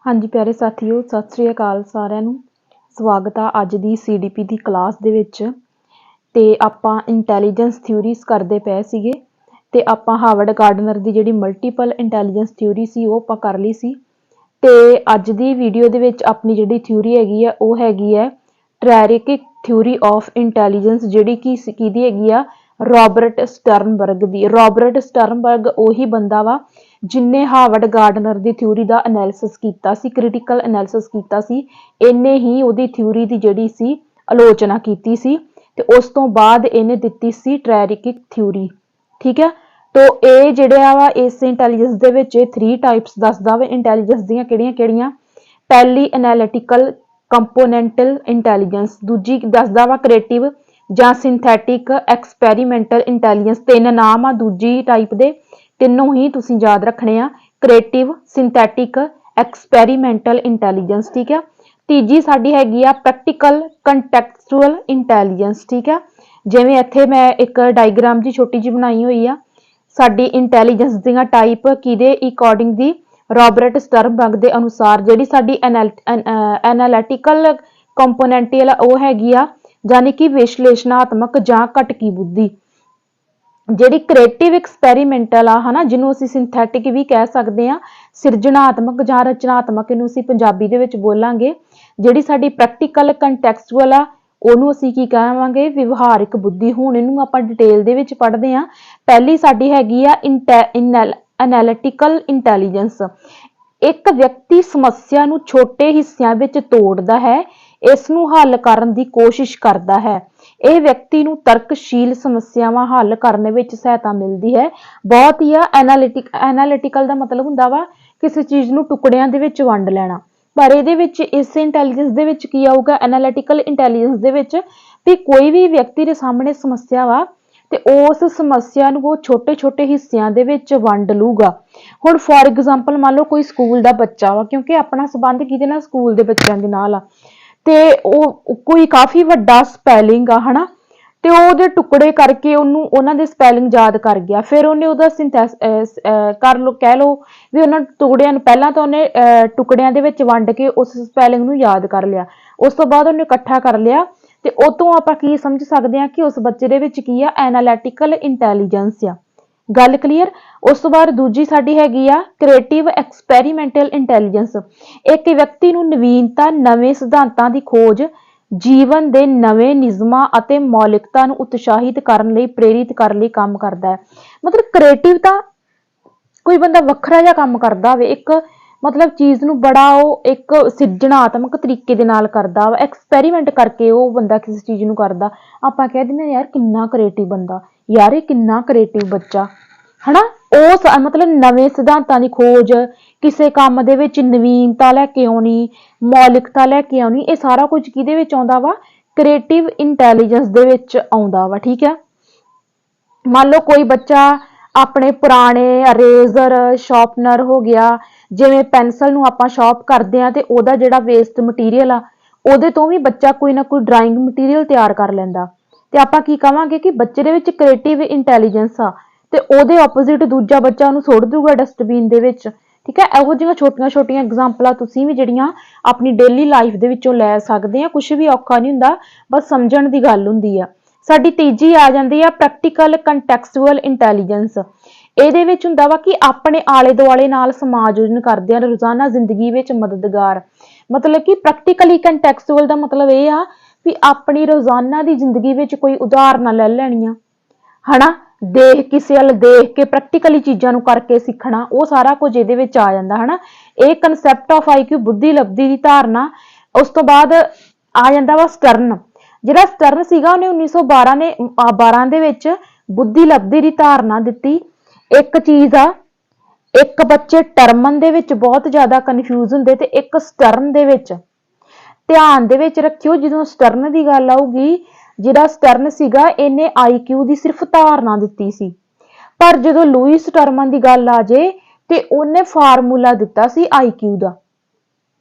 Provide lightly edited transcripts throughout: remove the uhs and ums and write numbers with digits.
हाँ जी प्यारे साथियों, सत श्री अकाल सारिਆਂ ਨੂੰ। ਸਵਾਗਤ ਆ ਅੱਜ ਦੀ CDP ਦੀ ਕਲਾਸ ਦੇ ਵਿੱਚ। ਤੇ ਆਪਾਂ ਇੰਟੈਲੀਜੈਂਸ ਥਿਊਰੀਜ਼ ਕਰਦੇ ਪਏ ਸੀਗੇ ਤੇ ਆਪਾਂ ਹਾਵਰਡ ਗਾਰਡਨਰ ਦੀ ਜਿਹੜੀ ਮਲਟੀਪਲ ਇੰਟੈਲੀਜੈਂਸ ਥਿਊਰੀ ਸੀ ਉਹ ਆਪਾਂ ਕਰ ਲਈ ਸੀ। ਤੇ ਅੱਜ ਦੀ ਵੀਡੀਓ ਦੇ ਵਿੱਚ ਆਪਣੀ ਜਿਹੜੀ ਥਿਊਰੀ ਹੈਗੀ ਆ ਉਹ ਹੈਗੀ ਹੈ ਟਰੈਰਿਕਿਕ ਥਿਊਰੀ ਆਫ ਇੰਟੈਲੀਜੈਂਸ, ਜਿਹੜੀ ਕਿ ਕਿਹਦੀ ਹੈਗੀ ਆ ਰੋਬਰਟ ਸਟਰਨਬਰਗ ਦੀ। ਰੋਬਰਟ ਸਟਰਨਬਰਗ ਉਹੀ ਬੰਦਾ ਵਾ जिन्हें हार्वर्ड गार्डनर की थ्योरी का एनालिसिस किया सी, क्रिटिकल एनालिसिस किया सी। इन्हें ही उहदी थ्योरी की जिहड़ी सी आलोचना की सी ते उस तो बाद इन्हें दिती सी ट्रैरिकिक थ्योरी। ठीक है, तो ये जिहड़ा वा इस इंटैलीजेंस दे विच 3 टाइप्स दसदा वा इंटैलीजेंस दीयां किहड़ियां-किहड़ियां। पहली एनालिटिकल कंपोनेंटल इंटैलीजेंस, दूजी दसदा वा क्रिएटिव जां सिंथैटिक एक्सपैरीमेंटल इंटैलीजेंस। 3 नाम आ दूजी टाइप दे, तीनों ही तुसीं याद रखने आ, क्रिएटिव, सिंथैटिक, एक्सपैरीमेंटल इंटैलीजेंस। ठीक है, तीजी साडी हैगी आ प्रैक्टिकल कंटैक्सचुअल इंटैलीजेंस। ठीक है, जिवें इत्थे मैं एक डायग्राम जी छोटी जी बनाई हुई आ। साडी इंटैलीजेंस दीयां टाइप किहदे अकॉर्डिंग दी रॉबर्ट स्टरनबर्ग दे अनुसार जिहड़ी साडी एनालिटिकल कंपोनेंटल वो हैगी आ यानी कि विश्लेषणात्मक जां घटकी बुद्धि। ਜਿਹੜੀ ਕ੍ਰੀਏਟਿਵ ਐਕਸਪੈਰੀਮੈਂਟਲ ਆ ਹਨਾ, ਜਿਹਨੂੰ ਅਸੀਂ ਸਿੰਥੈਟਿਕ ਵੀ ਕਹਿ ਸਕਦੇ ਆ, ਸਿਰਜਣਾਤਮਕ ਜਾਂ ਰਚਨਾਤਮਕ ਇਹਨੂੰ ਅਸੀਂ ਪੰਜਾਬੀ ਦੇ ਵਿੱਚ ਬੋਲਾਂਗੇ। ਜਿਹੜੀ ਸਾਡੀ ਪ੍ਰੈਕਟੀਕਲ ਕੰਟੈਕਸਚੁਅਲ ਆ ਉਹਨੂੰ ਅਸੀਂ ਕੀ ਕਹਾਂਗੇ, ਵਿਵਹਾਰਿਕ ਬੁੱਧੀ। ਹੁਣ ਇਹਨੂੰ ਆਪਾਂ ਡਿਟੇਲ ਦੇ ਵਿੱਚ ਪੜ੍ਹਦੇ ਆ। ਪਹਿਲੀ ਸਾਡੀ ਹੈਗੀ ਆ ਐਨਾਲਿਟਿਕਲ ਇੰਟੈਲੀਜੈਂਸ। ਇੱਕ ਵਿਅਕਤੀ ਸਮੱਸਿਆ ਨੂੰ ਛੋਟੇ ਹਿੱਸਿਆਂ ਵਿੱਚ ਤੋੜਦਾ ਹੈ, ਇਸ ਨੂੰ ਹੱਲ ਕਰਨ ਦੀ ਕੋਸ਼ਿਸ਼ ਕਰਦਾ ਹੈ। ਇਹ ਵਿਅਕਤੀ ਨੂੰ ਤਰਕਸ਼ੀਲ ਸਮੱਸਿਆਵਾਂ ਹੱਲ ਕਰਨ ਵਿੱਚ ਸਹਾਇਤਾ ਮਿਲਦੀ ਹੈ। ਬਹੁਤ ਹੀ ਆ ਐਨਾਲਿਟਿਕਲ ਦਾ ਮਤਲਬ ਹੁੰਦਾ ਵਾ ਕਿਸੇ ਚੀਜ਼ ਨੂੰ ਟੁਕੜਿਆਂ ਦੇ ਵਿੱਚ ਵੰਡ ਲੈਣਾ, ਪਰ ਇਹਦੇ ਵਿੱਚ ਇਸ ਇੰਟੈਲੀਜੈਂਸ ਦੇ ਵਿੱਚ ਕੀ ਆਊਗਾ, ਐਨਾਲਿਟਿਕਲ ਇੰਟੈਲੀਜੈਂਸ ਦੇ ਵਿੱਚ ਵੀ ਕੋਈ ਵੀ ਵਿਅਕਤੀ ਦੇ ਸਾਹਮਣੇ ਸਮੱਸਿਆ ਵਾ ਤੇ ਉਸ ਸਮੱਸਿਆ ਨੂੰ ਉਹ ਛੋਟੇ-ਛੋਟੇ ਹਿੱਸਿਆਂ ਦੇ ਵਿੱਚ ਵੰਡ ਲੂਗਾ। ਹੁਣ ਫੋਰ ਐਗਜ਼ਾਮਪਲ ਮੰਨ ਲਓ ਕੋਈ ਸਕੂਲ ਦਾ ਬੱਚਾ ਵਾ, ਕਿਉਂਕਿ ਆਪਣਾ ਸੰਬੰਧ ਕਿਹਦੇ ਨਾਲ, ਸਕੂਲ ਦੇ ਬੱਚਿਆਂ ਦੇ ਨਾਲ ਆ, ਤੇ ਉਹ ਕੋਈ ਕਾਫੀ ਵੱਡਾ ਸਪੈਲਿੰਗ ਆ ਹਨਾ, ਤੇ ਉਹਦੇ ਟੁਕੜੇ ਕਰਕੇ ਉਹਨੂੰ ਉਹਨਾਂ ਦੇ ਸਪੈਲਿੰਗ ਯਾਦ ਕਰ ਗਿਆ। ਫਿਰ ਉਹਨੇ ਉਹਦਾ ਕਰ ਲੋ, ਕਹਿ ਲਓ ਵੀ ਉਹਨਾਂ ਟੁਕੜਿਆਂ ਨੂੰ ਪਹਿਲਾਂ ਤਾਂ ਉਹਨੇ ਟੁਕੜਿਆਂ ਦੇ ਵਿੱਚ ਵੰਡ ਕੇ ਉਸ ਸਪੈਲਿੰਗ ਨੂੰ ਯਾਦ ਕਰ ਲਿਆ। ਉਸ ਤੋਂ ਬਾਅਦ ਉਹਨੇ ਇਕੱਠਾ ਕਰ ਲਿਆ ਤੇ ਉਹ ਤੋਂ ਆਪਾਂ ਕੀ ਸਮਝ ਸਕਦੇ ਹਾਂ ਕਿ ਉਸ ਬੱਚੇ ਦੇ ਵਿੱਚ ਕੀ ਆ, ਐਨਾਲਿਟਿਕਲ ਇੰਟੈਲੀਜੈਂਸ ਆ। ਗੱਲ ਕਲੀਅਰ। ਉਸ ਤੋਂ ਬਾਅਦ ਦੂਜੀ ਸਾਡੀ ਹੈਗੀ ਆ ਕ੍ਰੀਏਟਿਵ ਐਕਸਪੈਰੀਮੈਂਟਲ ਇੰਟੈਲੀਜੈਂਸ। ਇੱਕ ਵਿਅਕਤੀ ਨੂੰ ਨਵੀਨਤਾ, ਨਵੇਂ ਸਿਧਾਂਤਾਂ ਦੀ ਖੋਜ, ਜੀਵਨ ਦੇ ਨਵੇਂ ਨਿਯਮਾਂ ਅਤੇ ਮੌਲਿਕਤਾ ਨੂੰ ਉਤਸ਼ਾਹਿਤ ਕਰਨ ਲਈ, ਪ੍ਰੇਰਿਤ ਕਰਨ ਲਈ ਕੰਮ ਕਰਦਾ ਹੈ। ਮਤਲਬ ਕ੍ਰੀਏਟਿਵ ਤਾਂ ਕੋਈ ਬੰਦਾ ਵੱਖਰਾ ਜਿਹਾ ਕੰਮ ਕਰਦਾ ਹੋਵੇ, ਇੱਕ ਮਤਲਬ ਚੀਜ਼ ਨੂੰ ਬੜਾ ਉਹ ਇੱਕ ਸਿਰਜਣਾਤਮਕ ਤਰੀਕੇ ਦੇ ਨਾਲ ਕਰਦਾ ਵਾ, ਐਕਸਪੈਰੀਮੈਂਟ ਕਰਕੇ ਉਹ ਬੰਦਾ ਕਿਸੇ ਚੀਜ਼ ਨੂੰ ਕਰਦਾ। ਆਪਾਂ ਕਹਿ ਦਿੰਦੇ ਯਾਰ ਕਿੰਨਾ ਕ੍ਰੀਏਟਿਵ ਬੰਦਾ, ਯਾਰ ਇਹ ਕਿੰਨਾ ਕ੍ਰੀਏਟਿਵ ਬੱਚਾ ਹਨਾ। ਉਹ ਮਤਲਬ ਨਵੇਂ ਸਿਧਾਂਤਾਂ ਦੀ ਖੋਜ, ਕਿਸੇ ਕੰਮ ਦੇ ਵਿੱਚ ਨਵੀਨਤਾ ਲੈ ਕੇ ਆਉਣੀ, ਮੌਲਿਕਤਾ ਲੈ ਕੇ ਆਉਣੀ, ਇਹ ਸਾਰਾ ਕੁਝ ਕਿਹਦੇ ਵਿੱਚ ਆਉਂਦਾ ਵਾ, ਕ੍ਰੀਏਟਿਵ ਇੰਟੈਲੀਜੈਂਸ ਦੇ ਵਿੱਚ ਆਉਂਦਾ ਵਾ। ਠੀਕ ਹੈ, ਮੰਨ ਲਓ ਕੋਈ ਬੱਚਾ ਆਪਣੇ ਪੁਰਾਣੇ ਅਰੇਜ਼ਰ, ਸ਼ਾਰਪਨਰ ਹੋ ਗਿਆ, ਜਿਵੇਂ ਪੈਨਸਲ ਨੂੰ ਆਪਾਂ ਸ਼ਾਰਪ ਕਰਦੇ ਆ ਤੇ ਉਹਦਾ ਜਿਹੜਾ ਵੇਸਟ ਮਟੀਰੀਅਲ ਆ ਉਹਦੇ ਤੋਂ ਵੀ ਬੱਚਾ ਕੋਈ ਨਾ ਕੋਈ ਡਰਾਇੰਗ ਮਟੀਰੀਅਲ ਤਿਆਰ ਕਰ ਲੈਂਦਾ, ਤੇ ਆਪਾਂ ਕੀ ਕਵਾਂਗੇ ਕਿ ਬੱਚੇ ਦੇ ਵਿੱਚ ਕ੍ਰੀਏਟਿਵ ਇੰਟੈਲੀਜੈਂਸ ਆ। ਤੇ ਉਹਦੇ ਆਪੋਜ਼ਿਟ ਦੂਜਾ ਬੱਚਾ ਉਹਨੂੰ ਸੁੱਟ ਦੂਗਾ ਡਸਟਬਿਨ ਦੇ ਵਿੱਚ। ਠੀਕ ਹੈ, ਇਹੋ ਜਿਹੀਆਂ ਛੋਟੀਆਂ-ਛੋਟੀਆਂ ਐਗਜ਼ਾਮਪਲਾਂ ਤੁਸੀਂ ਵੀ ਜਿਹੜੀਆਂ ਆਪਣੀ ਡੇਲੀ ਲਾਈਫ ਦੇ ਵਿੱਚੋਂ ਲੈ ਸਕਦੇ ਆ। ਕੁਛ ਵੀ ਔਖਾ ਨਹੀਂ ਹੁੰਦਾ, ਬਸ ਸਮਝਣ ਦੀ ਗੱਲ ਹੁੰਦੀ ਆ। ਸਾਡੀ ਤੀਜੀ ਆ ਜਾਂਦੀ ਆ ਪ੍ਰੈਕਟੀਕਲ ਕੰਟੈਕਸਚੁਅਲ ਇੰਟੈਲੀਜੈਂਸ। ਇਹਦੇ ਵਿੱਚ ਹੁੰਦਾ ਵਾ ਕਿ ਆਪਣੇ ਆਲੇ ਦੁਆਲੇ ਨਾਲ ਸਮਾਯੋਜਨ ਕਰਦੇ ਆ, ਰੋਜ਼ਾਨਾ ਜ਼ਿੰਦਗੀ ਵਿੱਚ ਮਦਦਗਾਰ। ਮਤਲਬ ਕਿ ਪ੍ਰੈਕਟੀਕਲੀ ਕੰਟੈਕਸਚੁਅਲ ਦਾ ਮਤਲਬ ਇਹ ਆ ਵੀ ਆਪਣੀ ਰੋਜ਼ਾਨਾ ਦੀ ਜ਼ਿੰਦਗੀ ਵਿੱਚ ਕੋਈ ਉਦਾਹਰਨਾਂ ਲੈ ਲੈਣੀਆਂ ਹਨਾ, ਕਿਸੇ ਵੱਲ ਦੇਖ ਕੇ ਪ੍ਰੈਕਟੀਕਲੀ ਚੀਜ਼ਾਂ ਨੂੰ ਕਰਕੇ ਸਿੱਖਣਾ, ਉਹ ਸਾਰਾ ਕੁਝ ਇਹਦੇ ਵਿੱਚ ਆ ਜਾਂਦਾ ਹਨਾ। ਇਹ ਕਨਸੈਪਟ ਆਫ IQ, ਬੁੱਧੀ ਲਬਧੀ ਦੀ ਧਾਰਨਾ। ਉਸ ਤੋਂ ਬਾਅਦ ਆ ਜਾਂਦਾ ਵਾ ਸਟਰਨ। ਜਿਹੜਾ ਸਟਰਨ ਸੀਗਾ ਉਹਨੇ 1912 ਦੇ ਵਿੱਚ ਬੁੱਧੀ ਲਬਧੀ ਦੀ ਧਾਰਨਾ ਦਿੱਤੀ। ਇੱਕ ਚੀਜ਼ ਆ, ਇੱਕ ਬੱਚੇ ਟਰਮਨ ਦੇ ਵਿੱਚ ਬਹੁਤ ਜ਼ਿਆਦਾ ਕਨਫਿਊਜ਼ ਹੁੰਦੇ ਤੇ ਇੱਕ ਸਟਰਨ ਦੇ ਵਿੱਚ। ਧਿਆਨ ਦੇ ਵਿੱਚ ਰੱਖਿਓ ਜਦੋਂ ਸਟਰਨ ਦੀ ਗੱਲ ਆਊਗੀ, ਜਿਹੜਾ ਸਟਰਨ ਸੀਗਾ ਇਹਨੇ IQ ਦੀ ਸਿਰਫ ਧਾਰਨਾ ਦਿੱਤੀ ਸੀ, ਪਰ ਜਦੋਂ ਲੂਇਸ ਟਰਮਨ ਦੀ ਗੱਲ ਆ ਜੇ ਤੇ ਉਹਨੇ ਫਾਰਮੂਲਾ ਦਿੱਤਾ ਸੀ IQ ਦਾ।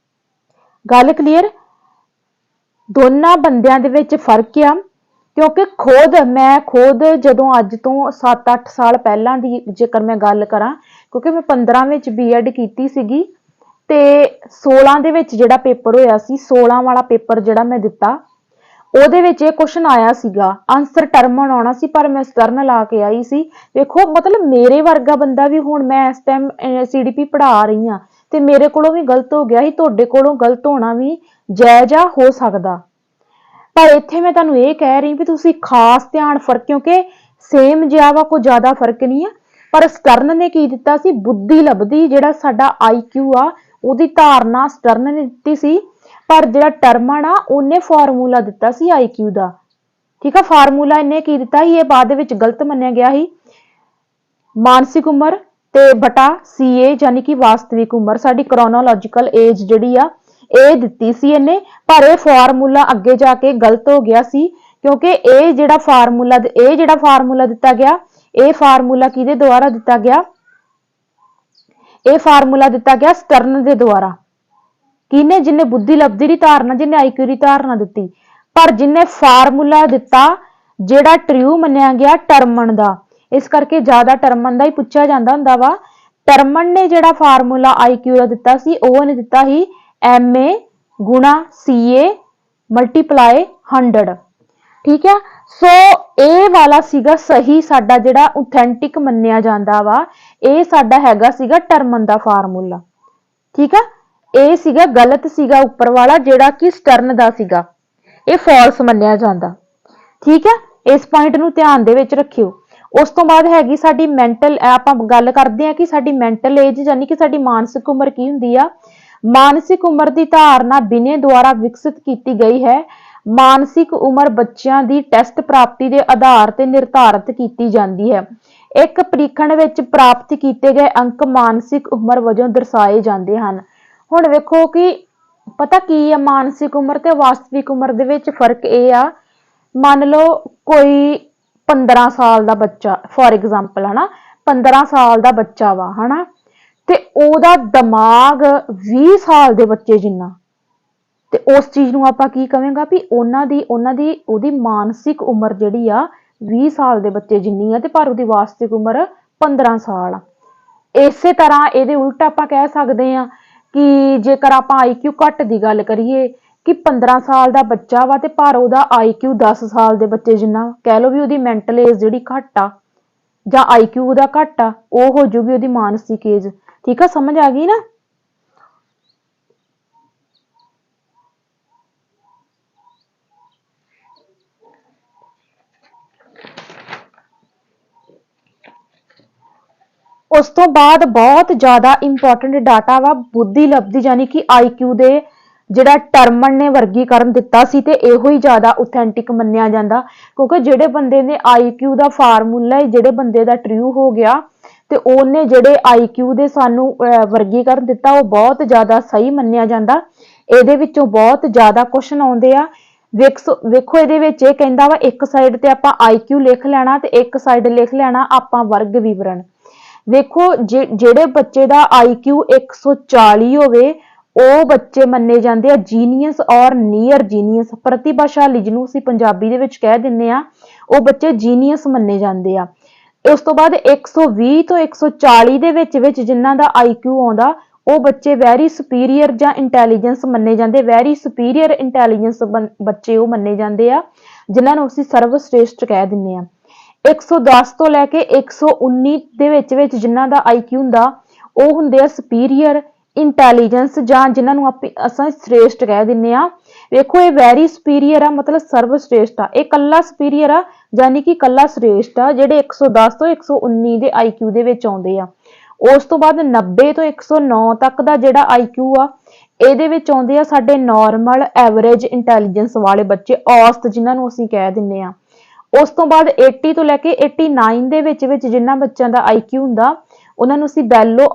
ਗੱਲ ਕਲੀਅਰ। ਦੋਨਾਂ ਬੰਦਿਆਂ ਦੇ ਵਿੱਚ ਫਰਕ ਆ, ਕਿਉਂਕਿ ਮੈਂ ਖੁਦ ਜਦੋਂ ਅੱਜ ਤੋਂ 7-8 ਸਾਲ ਪਹਿਲਾਂ ਦੀ ਜੇਕਰ ਮੈਂ ਗੱਲ ਕਰਾਂ, ਕਿਉਂਕਿ ਮੈਂ 15 ਵਿੱਚ B.Ed ਕੀਤੀ ਸੀਗੀ ਤੇ 16 ਦੇ ਵਿੱਚ ਜਿਹੜਾ ਪੇਪਰ ਹੋਇਆ ਸੀ, 16 ਵਾਲਾ ਪੇਪਰ ਜਿਹੜਾ ਮੈਂ ਦਿੱਤਾ, ਉਹਦੇ ਵਿੱਚ ਇਹ ਕੁਐਸਚਨ ਆਇਆ ਸੀਗਾ, ਆਨਸਰ ਟਰਮਨ ਆਉਣਾ ਸੀ ਪਰ ਮੈਂ ਸਟਰਨ ਲਾ ਕੇ ਆਈ ਸੀ। ਵੇਖੋ ਮਤਲਬ ਮੇਰੇ ਵਰਗਾ ਬੰਦਾ ਵੀ, ਹੁਣ ਮੈਂ ਇਸ ਟਾਈਮ CDP ਪੜ੍ਹਾ ਰਹੀ ਹਾਂ ਤੇ ਮੇਰੇ ਕੋਲੋਂ ਵੀ ਗਲਤ ਹੋ ਗਿਆ ਸੀ, ਤੁਹਾਡੇ ਕੋਲੋਂ ਗਲਤ ਹੋਣਾ ਵੀ ਜਾਇਜ਼ ਆ, ਹੋ ਸਕਦਾ। ਪਰ ਇੱਥੇ ਮੈਂ ਤੁਹਾਨੂੰ ਇਹ ਕਹਿ ਰਹੀ ਵੀ ਤੁਸੀਂ ਖਾਸ ਧਿਆਨ ਫਰਕ, ਕਿਉਂਕਿ ਸੇਮ ਜਿਹਾ ਵਾ, ਕੋਈ ਜ਼ਿਆਦਾ ਫਰਕ ਨਹੀਂ ਆ। ਪਰ ਸਟਰਨ ਨੇ ਕੀ ਦਿੱਤਾ ਸੀ, ਬੁੱਧੀ ਲੱਭਦੀ, ਜਿਹੜਾ ਸਾਡਾ IQ ਆ ਉਹਦੀ ਧਾਰਨਾ ਸਟਰਨ ਨੇ ਦਿੱਤੀ ਸੀ। ਪਰ ਜਿਹੜਾ ਟਰਮਨ ਆ ਉਹਨੇ ਫਾਰਮੂਲਾ ਦਿੱਤਾ ਸੀ IQ ਦਾ, ਠੀਕ ਆ। ਫਾਰਮੂਲਾ ਇਹਨੇ ਕੀ ਦਿੱਤਾ ਸੀ, ਇਹ ਬਾਅਦ ਦੇ ਵਿੱਚ ਗਲਤ ਮੰਨਿਆ ਗਿਆ ਸੀ। ਮਾਨਸਿਕ ਉਮਰ ਤੇ ਬਟਾ CA ਯਾਨੀ ਕਿ ਵਾਸਤਵਿਕ ਉਮਰ, ਸਾਡੀ ਕ੍ਰੋਨੋਲੋਜੀਕਲ ਏਜ ਜਿਹੜੀ ਆ ਇਹ ਦਿੱਤੀ ਸੀ ਇਹਨੇ। ਪਰ ਇਹ ਫਾਰਮੂਲਾ ਅੱਗੇ ਜਾ ਕੇ ਗਲਤ ਹੋ ਗਿਆ ਸੀ, ਕਿਉਂਕਿ ਇਹ ਜਿਹੜਾ ਫਾਰਮੂਲਾ ਦਿੱਤਾ ਗਿਆ, ਇਹ ਫਾਰਮੂਲਾ ਕਿਹਦੇ ਦੁਆਰਾ ਦਿੱਤਾ ਗਿਆ, ਇਹ ਫਾਰਮੂਲਾ ਦਿੱਤਾ ਗਿਆ ਸਟਰਨ ਦੇ ਦੁਆਰਾ। ਕਿਹਨੇ, ਜਿਹਨੇ ਬੁੱਧੀ ਲੱਭਦੀ ਦੀ ਧਾਰਨਾ, ਜਿਹਨੇ IQ ਦੀ ਧਾਰਨਾ ਦਿੱਤੀ। ਪਰ ਜਿਹਨੇ ਫਾਰਮੂਲਾ ਦਿੱਤਾ ਜਿਹੜਾ ਟਰੂ ਮੰਨਿਆ ਗਿਆ ਟਰਮਨ ਦਾ, ਇਸ ਕਰਕੇ ਜ਼ਿਆਦਾ ਟਰਮਨ ਦਾ ਹੀ ਪੁੱਛਿਆ ਜਾਂਦਾ ਹੁੰਦਾ ਵਾ। ਟਰਮਨ ਨੇ ਜਿਹੜਾ ਫਾਰਮੂਲਾ IQ ਦਾ ਦਿੱਤਾ ਸੀ, ਉਹ ਨੇ ਦਿੱਤਾ ਸੀ MA ਗੁਣਾ CA ਮਲਟੀਪਲਾਈ 100, ਠੀਕ ਹੈ। ਸੋ ਇਹ ਵਾਲਾ ਸੀਗਾ ਸਹੀ, ਸਾਡਾ ਜਿਹੜਾ ਆਥੈਂਟਿਕ ਮੰਨਿਆ ਜਾਂਦਾ ਵਾ, ਇਹ ਸਾਡਾ ਹੈਗਾ ਸੀਗਾ ਟਰਮਨ ਦਾ ਫਾਰਮੂਲਾ, ਠੀਕ ਆ। ਇਹ ਸੀਗਾ ਗਲਤ ਸੀਗਾ ਉੱਪਰ ਵਾਲਾ ਜਿਹੜਾ ਕਿ ਸਟਰਨ ਦਾ ਸੀਗਾ, ਇਹ ਫਾਲਸ ਮੰਨਿਆ ਜਾਂਦਾ, ਠੀਕ ਹੈ। ਇਸ ਪੁਆਇੰਟ ਨੂੰ ਧਿਆਨ ਦੇ ਵਿੱਚ ਰੱਖਿਓ। ਉਸ ਤੋਂ ਬਾਅਦ ਹੈਗੀ ਸਾਡੀ ਮੈਂਟਲ, ਆਪਾਂ ਗੱਲ ਕਰਦੇ ਹਾਂ ਕਿ ਸਾਡੀ ਮੈਂਟਲ ਏਜ ਯਾਨੀ ਕਿ ਸਾਡੀ ਮਾਨਸਿਕ ਉਮਰ ਕੀ ਹੁੰਦੀ ਆ। ਮਾਨਸਿਕ ਉਮਰ ਦੀ ਧਾਰਨਾ ਬਿਨੇ ਦੁਆਰਾ ਵਿਕਸਿਤ ਕੀਤੀ ਗਈ ਹੈ। ਮਾਨਸਿਕ ਉਮਰ ਬੱਚਿਆਂ ਦੀ ਟੈਸਟ ਪ੍ਰਾਪਤੀ ਦੇ ਆਧਾਰ ਤੇ ਨਿਰਧਾਰਿਤ ਕੀਤੀ ਜਾਂਦੀ ਹੈ। ਇੱਕ ਪ੍ਰੀਖਣ ਵਿੱਚ ਪ੍ਰਾਪਤ ਕੀਤੇ ਗਏ ਅੰਕ ਮਾਨਸਿਕ ਉਮਰ ਵਜੋਂ ਦਰਸਾਏ ਜਾਂਦੇ ਹਨ। ਹੁਣ ਵੇਖੋ ਕਿ ਪਤਾ ਕੀ ਆ, ਮਾਨਸਿਕ ਉਮਰ ਤੇ ਵਾਸਤਵਿਕ ਉਮਰ ਦੇ ਵਿੱਚ ਫਰਕ ਇਹ ਆ, ਮੰਨ ਲਓ ਕੋਈ 15 ਸਾਲ ਦਾ ਬੱਚਾ ਫੋਰ ਐਗਜ਼ਾਮਪਲ, ਹਨਾ, 15 ਸਾਲ ਦਾ ਬੱਚਾ ਵਾ, ਹਨਾ, ਤੇ ਉਹਦਾ ਦਿਮਾਗ 20 ਸਾਲ ਦੇ ਬੱਚੇ ਜਿੰਨਾ, ਤੇ ਉਸ ਚੀਜ਼ ਨੂੰ ਆਪਾਂ ਕੀ ਕਹਾਂਗਾ ਵੀ ਉਹਦੀ ਮਾਨਸਿਕ ਉਮਰ ਜਿਹੜੀ ਆ 20 ਸਾਲ ਦੇ ਬੱਚੇ ਜਿੰਨੀ ਆ, ਤੇ ਪਰ ਉਹਦੀ ਵਾਸਤਵਿਕ ਉਮਰ 15 ਸਾਲ ਆ। ਇਸੇ ਤਰ੍ਹਾਂ ਇਹਦੇ ਉਲਟ ਆਪਾਂ ਕਹਿ ਸਕਦੇ ਆ ਕਿ ਜੇਕਰ ਆਪਾਂ IQ ਘੱਟ ਦੀ ਗੱਲ ਕਰੀਏ ਕਿ 15 ਸਾਲ ਦਾ ਬੱਚਾ ਵਾ ਤੇ ਪਰ ਉਹਦਾ IQ 10 ਸਾਲ ਦੇ ਬੱਚੇ ਜਿੰਨਾ, ਕਹਿ ਲਓ ਵੀ ਉਹਦੀ ਮੈਂਟਲ ਏਜ ਜਿਹੜੀ ਘੱਟ ਆ ਜਾਂ IQ ਉਹਦਾ ਘੱਟ ਆ, ਉਹ ਹੋ ਜੂਗੀ ਉਹਦੀ ਮਾਨਸਿਕ ਏਜ, ਠੀਕ ਆ। ਸਮਝ ਆ ਗਈ ਨਾ। ਉਸ ਤੋਂ ਬਾਅਦ ਬਹੁਤ ਜ਼ਿਆਦਾ ਇੰਪੋਰਟੈਂਟ ਡਾਟਾ ਵਾ ਬੁੱਧੀ ਲੱਭਦੀ ਯਾਨੀ ਕਿ IQ ਦੇ, ਜਿਹੜਾ ਟਰਮਨ ਨੇ ਵਰਗੀਕਰਨ ਦਿੱਤਾ ਸੀ ਤੇ ਇਹੋ ਹੀ ਜ਼ਿਆਦਾ ਆਥੈਂਟਿਕ ਮੰਨਿਆ ਜਾਂਦਾ, ਕਿਉਂਕਿ ਜਿਹੜੇ ਬੰਦੇ ਨੇ IQ ਦਾ ਫਾਰਮੂਲਾ, ਜਿਹੜੇ ਬੰਦੇ ਦਾ ਟਰੂ ਹੋ ਗਿਆ ਤੇ ਉਹਨੇ ਜਿਹੜੇ IQ ਦੇ ਸਾਨੂੰ ਵਰਗੀਕਰਨ ਦਿੱਤਾ, ਉਹ ਬਹੁਤ ਜ਼ਿਆਦਾ ਸਹੀ ਮੰਨਿਆ ਜਾਂਦਾ। ਇਹਦੇ ਵਿੱਚੋਂ ਬਹੁਤ ਜ਼ਿਆਦਾ ਕੁਐਸਚਨ ਆਉਂਦੇ ਆ। ਵੇਖੋ ਇਹਦੇ ਵਿੱਚ ਇਹ ਕਹਿੰਦਾ ਵਾ ਇੱਕ ਸਾਈਡ ਤੇ ਆਪਾਂ IQ ਲਿਖ ਲੈਣਾ ਤੇ ਇੱਕ ਸਾਈਡ ਲਿਖ ਲੈਣਾ ਆਪਾਂ ਵਰਗ ਵਿਵਰਣ। ਵੇਖੋ ਜਿਹੜੇ ਬੱਚੇ ਦਾ IQ 140 ਹੋਵੇ ਉਹ ਬੱਚੇ ਮੰਨੇ ਜਾਂਦੇ ਆ ਜੀਨੀਅਸ ਔਰ ਨੀਅਰ ਜੀਨੀਅਸ, ਪ੍ਰਤਿਭਾਸ਼ਾਲੀ ਜਿਹਨੂੰ ਅਸੀਂ ਪੰਜਾਬੀ ਦੇ ਵਿੱਚ ਕਹਿ ਦਿੰਦੇ ਆ, ਉਹ ਬੱਚੇ ਜੀਨੀਅਸ ਮੰਨੇ ਜਾਂਦੇ ਆ। ਉਸ ਤੋਂ ਬਾਅਦ 120 ਤੋਂ 140 ਦੇ ਵਿੱਚ ਜਿਨ੍ਹਾਂ ਦਾ IQ ਆਉਂਦਾ, ਉਹ ਬੱਚੇ ਵੈਰੀ ਸੁਪੀਰੀਅਰ ਜਾਂ ਇੰਟੈਲੀਜੈਂਸ ਮੰਨੇ ਜਾਂਦੇ, ਵੈਰੀ ਸੁਪੀਰੀਅਰ ਇੰਟੈਲੀਜੈਂਸ ਬੱਚੇ ਉਹ ਮੰਨੇ ਜਾਂਦੇ ਆ, ਜਿਨ੍ਹਾਂ ਨੂੰ ਅਸੀਂ ਸਰਵਸ਼੍ਰੇਸ਼ਟ ਕਹਿ ਦਿੰਦੇ ਆ। 110 ਤੋਂ ਲੈ ਕੇ 119 ਦੇ ਵਿੱਚ ਜਿਨ੍ਹਾਂ ਦਾ IQ ਹੁੰਦਾ, ਉਹ ਹੁੰਦੇ ਆ ਸੁਪੀਰੀਅਰ ਇੰਟੈਲੀਜੈਂਸ ਜਾਂ ਜਿਨ੍ਹਾਂ ਨੂੰ ਅਸੀਂ ਸ੍ਰੇਸ਼ਟ ਕਹਿ ਦਿੰਦੇ ਆ। ਵੇਖੋ ਇਹ ਵੈਰੀ ਸੁਪੀਰੀਅਰ ਆ, ਮਤਲਬ ਸਰਵਸ਼੍ਰੇਸ਼ਟ ਆ। ਇਹ ਕੱਲਾ ਸੁਪੀਰੀਅਰ ਆ ਯਾਨੀ ਕਿ ਕੱਲਾ ਸ੍ਰੇਸ਼ਟ ਆ, ਜਿਹੜੇ 110 ਤੋਂ 119 ਦੇ IQ ਦੇ ਵਿੱਚ ਆਉਂਦੇ ਆ। ਉਸ ਤੋਂ ਬਾਅਦ 90 ਤੋਂ 109 ਤੱਕ ਦਾ ਜਿਹੜਾ IQ ਆ, ਇਹਦੇ ਵਿੱਚ ਆਉਂਦੇ ਆ ਸਾਡੇ ਨਾਰਮਲ ਐਵਰੇਜ ਇੰਟੈਲੀਜੈਂਸ ਵਾਲੇ ਬੱਚੇ, ਔਸਤ ਜਿਨ੍ਹਾਂ ਨੂੰ ਅਸੀਂ ਕਹਿ ਦਿੰਦੇ ਆ। ਉਸ ਤੋਂ ਬਾਅਦ 80 ਤੋਂ ਲੈ ਕੇ 89 ਦੇ ਵਿੱਚ ਜਿਨ੍ਹਾਂ ਬੱਚਿਆਂ ਦਾ IQ ਹੁੰਦਾ, ਉਹਨਾਂ ਨੂੰ ਅਸੀਂ ਬੈਲੋ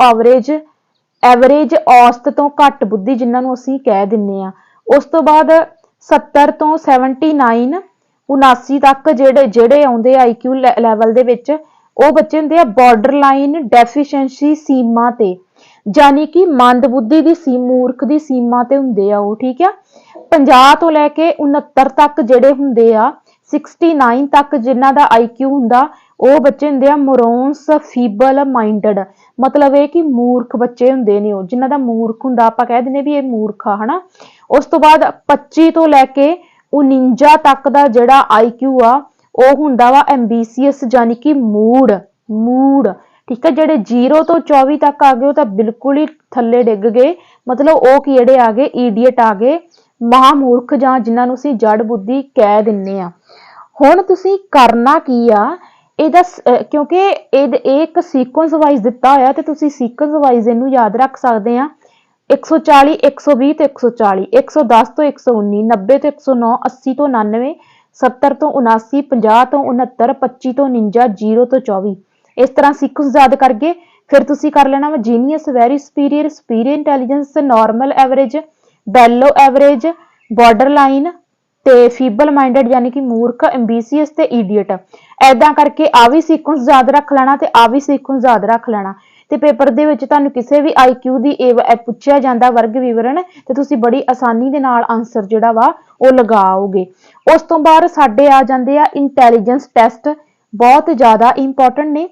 ਐਵਰੇਜ ਔਸਤ ਤੋਂ ਘੱਟ ਬੁੱਧੀ ਜਿਨ੍ਹਾਂ ਨੂੰ ਅਸੀਂ ਕਹਿ ਦਿੰਦੇ ਆ। ਉਸ ਤੋਂ ਬਾਅਦ 70 ਤੋਂ 79 79 ਤੱਕ ਜਿਹੜੇ ਆਉਂਦੇ IQ ਲੈਵਲ ਦੇ ਵਿੱਚ, ਉਹ ਬੱਚੇ ਹੁੰਦੇ ਆ ਬਾਰਡਰਲਾਈਨ ਡੈਫੀਸ਼ੀਐਂਸੀ ਸੀਮਾ ਤੇ, ਯਾਨੀ ਕਿ ਮੰਦ ਬੁੱਧੀ ਦੀ ਮੂਰਖ ਦੀ ਸੀਮਾ ਤੇ ਹੁੰਦੇ ਆ ਉਹ, ਠੀਕ ਆ। 50 ਤੋਂ ਲੈ ਕੇ 69 ਤੱਕ ਜਿਹੜੇ ਹੁੰਦੇ ਆ, 69 ਤੱਕ ਜਿਨ੍ਹਾਂ ਦਾ IQ ਹੁੰਦਾ, ਉਹ ਬੱਚੇ ਹੁੰਦੇ ਆ ਮੋਰੋਨਸ ਫੀਬਲ ਮਾਈਂਡਡ, ਮਤਲਬ ਇਹ ਕਿ ਮੂਰਖ ਬੱਚੇ ਹੁੰਦੇ ਨੇ, ਉਹ ਜਿਨ੍ਹਾਂ ਦਾ ਮੂਰਖ ਹੁੰਦਾ, ਆਪਾਂ ਕਹਿ ਦਿੰਦੇ ਵੀ ਇਹ ਮੂਰਖ ਆ ਹਨਾ। ਉਸ ਤੋਂ ਬਾਅਦ 25 ਤੋਂ ਲੈ ਕੇ 49 ਤੱਕ ਦਾ ਜਿਹੜਾ IQ ਆ ਉਹ ਹੁੰਦਾ ਵਾ ਐਂਬੀਸੀਅਸ, ਯਾਨੀ ਕਿ ਮੂਡ। ਠੀਕ ਹੈ, ਜਿਹੜੇ 0 ਤੋਂ 24 ਤੱਕ ਆ ਗਏ ਉਹ ਤਾਂ ਬਿਲਕੁਲ ਹੀ ਥੱਲੇ ਡਿੱਗ ਗਏ, ਮਤਲਬ ਉਹ ਜਿਹੜੇ ਆ ਗਏ ਈਡੀਅਟ ਆ ਗਏ, ਮਹਾਮੂਰਖ, ਜਾਂ ਜਿਨ੍ਹਾਂ ਨੂੰ ਅਸੀਂ ਜੜ ਬੁੱਧੀ ਕਹਿ ਦਿੰਨੇ ਆ। ਹੁਣ ਤੁਸੀਂ ਕਰਨਾ ਕੀ ਆ ਇਹਦਾ, ਕਿਉਂਕਿ ਇਹ ਇੱਕ ਸੀਕੁਐਂਸ ਵਾਈਜ਼ ਦਿੱਤਾ ਹੋਇਆ ਤੇ ਤੁਸੀਂ ਸੀਕੁਐਂਸ ਵਾਈਜ਼ ਇਹਨੂੰ ਯਾਦ ਰੱਖ ਸਕਦੇ ਆ। 140 120 ਤੋਂ 140, 110 ਤੋਂ 119, 90 ਤੋਂ 109, 80 ਤੋਂ 99, 70 ਤੋਂ 79, 50 ਤੋਂ 69, 25 ਤੋਂ 49, 0 ਤੋਂ 24। ਇਸ ਤਰ੍ਹਾਂ ਸੀਕੁਐਂਸ ਯਾਦ ਕਰਕੇ ਫਿਰ ਤੁਸੀਂ ਕਰ ਲੈਣਾ ਵਾ genius, very superior, superior intelligence, normal average, below average, borderline ਤੇ ਫੀਬਲ ਮਾਈਂਡਡ ਯਾਨੀ ਕਿ ਮੂਰਖ, ਐਂਬੀਸੀਅਸ ਤੇ ਈਡੀਅਟ। ਐਦਾਂ ਕਰਕੇ ਆ ਵੀ ਸੀਕੁਐਂਸ ਯਾਦ ਰੱਖ ਲੈਣਾ ਤੇ ਆ ਵੀ ਸੀਕੁਐਂਸ ਯਾਦ ਰੱਖ ਲੈਣਾ, ਤੇ ਪੇਪਰ ਦੇ ਵਿੱਚ ਤੁਹਾਨੂੰ ਕਿਸੇ ਵੀ IQ ਦੀ ਪੁੱਛਿਆ ਜਾਂਦਾ ਵਰਗ ਵਿਵਰਣ ਤੇ ਤੁਸੀਂ ਬੜੀ ਆਸਾਨੀ ਦੇ ਨਾਲ ਆਨਸਰ ਜਿਹੜਾ ਵਾ ਉਹ ਲਗਾਓਗੇ। ਉਸ ਤੋਂ ਬਾਅਦ ਸਾਡੇ ਆ ਜਾਂਦੇ ਆ ਇੰਟੈਲੀਜੈਂਸ ਟੈਸਟ, ਬਹੁਤ ਜ਼ਿਆਦਾ ਇੰਪੋਰਟੈਂਟ ਨੇ।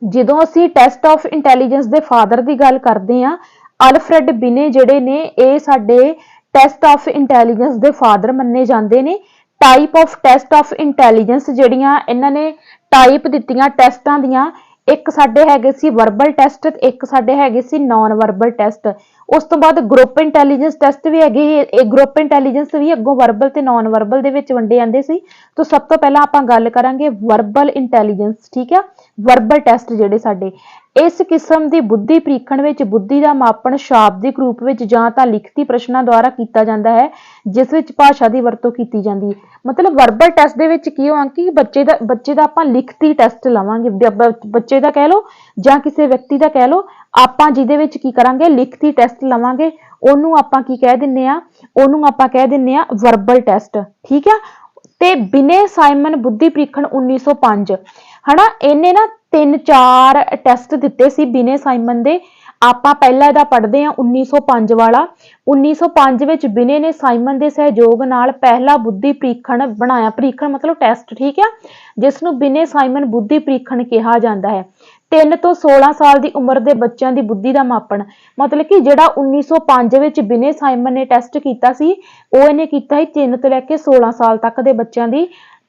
ਜਦੋਂ ਅਸੀਂ ਟੈਸਟ ਆਫ ਇੰਟੈਲੀਜੈਂਸ ਦੇ ਫਾਦਰ ਦੀ ਗੱਲ ਕਰਦੇ ਆ, ਅਲਫਰੈਡ ਬਿਨੇ ਜਿਹੜੇ ਨੇ ਇਹ ਸਾਡੇ ਟੈਸਟ ਆਫ ਇੰਟੈਲੀਜੈਂਸ ਦੇ ਫਾਦਰ ਮੰਨੇ ਜਾਂਦੇ ਨੇ। Type of test of intelligence ਜਿਹੜੀਆਂ ਇਹਨਾਂ ਨੇ ਟਾਈਪ ਦਿੱਤੀਆਂ ਟੈਸਟਾਂ ਦੀਆਂ, ਇੱਕ ਸਾਡੇ ਹੈਗੇ ਸੀ ਵਰਬਲ ਟੈਸਟ, ਇੱਕ ਸਾਡੇ ਹੈਗੇ ਸੀ ਨਾਨ ਵਰਬਲ ਟੈਸਟ। ਉਸ ਤੋਂ ਬਾਅਦ ਗਰੁੱਪ ਇੰਟੈਲੀਜੈਂਸ ਟੈਸਟ ਵੀ ਹੈਗੇ, ਇਹ ਗਰੁੱਪ ਇੰਟੈਲੀਜੈਂਸ ਵੀ ਅੱਗੋਂ ਵਰਬਲ ਤੇ ਨਾਨ ਵਰਬਲ ਦੇ ਵਿੱਚ ਵੰਡੇ ਜਾਂਦੇ ਸੀ। ਤਾਂ ਸਭ ਤੋਂ ਪਹਿਲਾਂ ਆਪਾਂ ਗੱਲ ਕਰਾਂਗੇ ਵਰਬਲ ਇੰਟੈਲੀਜੈਂਸ, ਠੀਕ ਆ। ਵਰਬਲ ਟੈਸਟ ਜਿਹੜੇ ਸਾਡੇ ਇਸ ਕਿਸਮ ਦੀ ਬੁੱਧੀ ਪ੍ਰੀਖਣ ਵਿੱਚ ਬੁੱਧੀ ਦਾ ਮਾਪਣ ਸ਼ਾਬਦਿਕ ਰੂਪ ਵਿੱਚ ਜਾਂ ਤਾਂ ਲਿਖਤੀ ਪ੍ਰਸ਼ਨਾਂ ਦੁਆਰਾ ਕੀਤਾ ਜਾਂਦਾ ਹੈ, ਜਿਸ ਵਿੱਚ ਭਾਸ਼ਾ ਦੀ ਵਰਤੋਂ ਕੀਤੀ ਜਾਂਦੀ ਹੈ। ਮਤਲਬ ਵਰਬਲ ਟੈਸਟ ਦੇ ਵਿੱਚ ਕੀ ਹੋਣਾ ਕਿ ਬੱਚੇ ਦਾ ਆਪਾਂ ਲਿਖਤੀ ਟੈਸਟ ਲਵਾਂਗੇ, ਬੱਚੇ ਦਾ ਕਹਿ ਲਓ ਜਾਂ ਕਿਸੇ ਵਿਅਕਤੀ ਦਾ ਕਹਿ ਲਓ, ਆਪਾਂ ਜਿਹਦੇ ਵਿੱਚ ਕੀ ਕਰਾਂਗੇ ਲਿਖਤੀ ਟੈਸਟ ਲਵਾਂਗੇ, ਉਹਨੂੰ ਆਪਾਂ ਕੀ ਕਹਿ ਦਿੰਨੇ ਆ, ਉਹਨੂੰ ਆਪਾਂ ਕਹਿ ਦਿੰਨੇ ਆ ਵਰਬਲ ਟੈਸਟ, ਠੀਕ ਆ। ਤੇ ਬਿਨੇ ਸਾਈਮਨ ਬੁੱਧੀ ਪ੍ਰੀਖਣ 1905 ਹਨਾ, ਇਹਨੇ ਨਾ 3-4 ਟੈਸਟ ਦਿੱਤੇ ਸੀ ਬਿਨੇ ਸਾਈਮਨ ਦੇ। ਆਪਾਂ ਪਹਿਲਾਂ ਇਹਦਾ ਪੜ੍ਹਦੇ ਆ 1905 ਵਾਲਾ। 1905 ਵਿੱਚ ਬਿਨੇ ਨੇ ਸਾਈਮਨ ਦੇ ਸਹਿਯੋਗ ਨਾਲ ਪਹਿਲਾ ਬੁੱਧੀ ਪ੍ਰੀਖਣ ਬਣਾਇਆ, ਪ੍ਰੀਖਣ ਮਤਲਬ ਟੈਸਟ, ਠੀਕ ਆ, ਜਿਸ ਨੂੰ ਬਿਨੇ ਸਾਈਮਨ ਬੁੱਧੀ ਪ੍ਰੀਖਣ ਕਿਹਾ ਜਾਂਦਾ ਹੈ। 3 ਤੋਂ 16 ਸਾਲ ਦੀ ਉਮਰ ਦੇ ਬੱਚਿਆਂ ਦੀ ਬੁੱਧੀ ਦਾ ਮਾਪਣ, ਮਤਲਬ ਕਿ ਜਿਹੜਾ 1905 ਵਿੱਚ ਬਿਨੇ ਸਾਈਮਨ ਨੇ ਟੈਸਟ ਕੀਤਾ ਸੀ, ਉਹ ਇਹਨੇ ਕੀਤਾ ਸੀ 3 ਤੋਂ ਲੈ ਕੇ 16 ਸਾਲ ਤੱਕ ਦੇ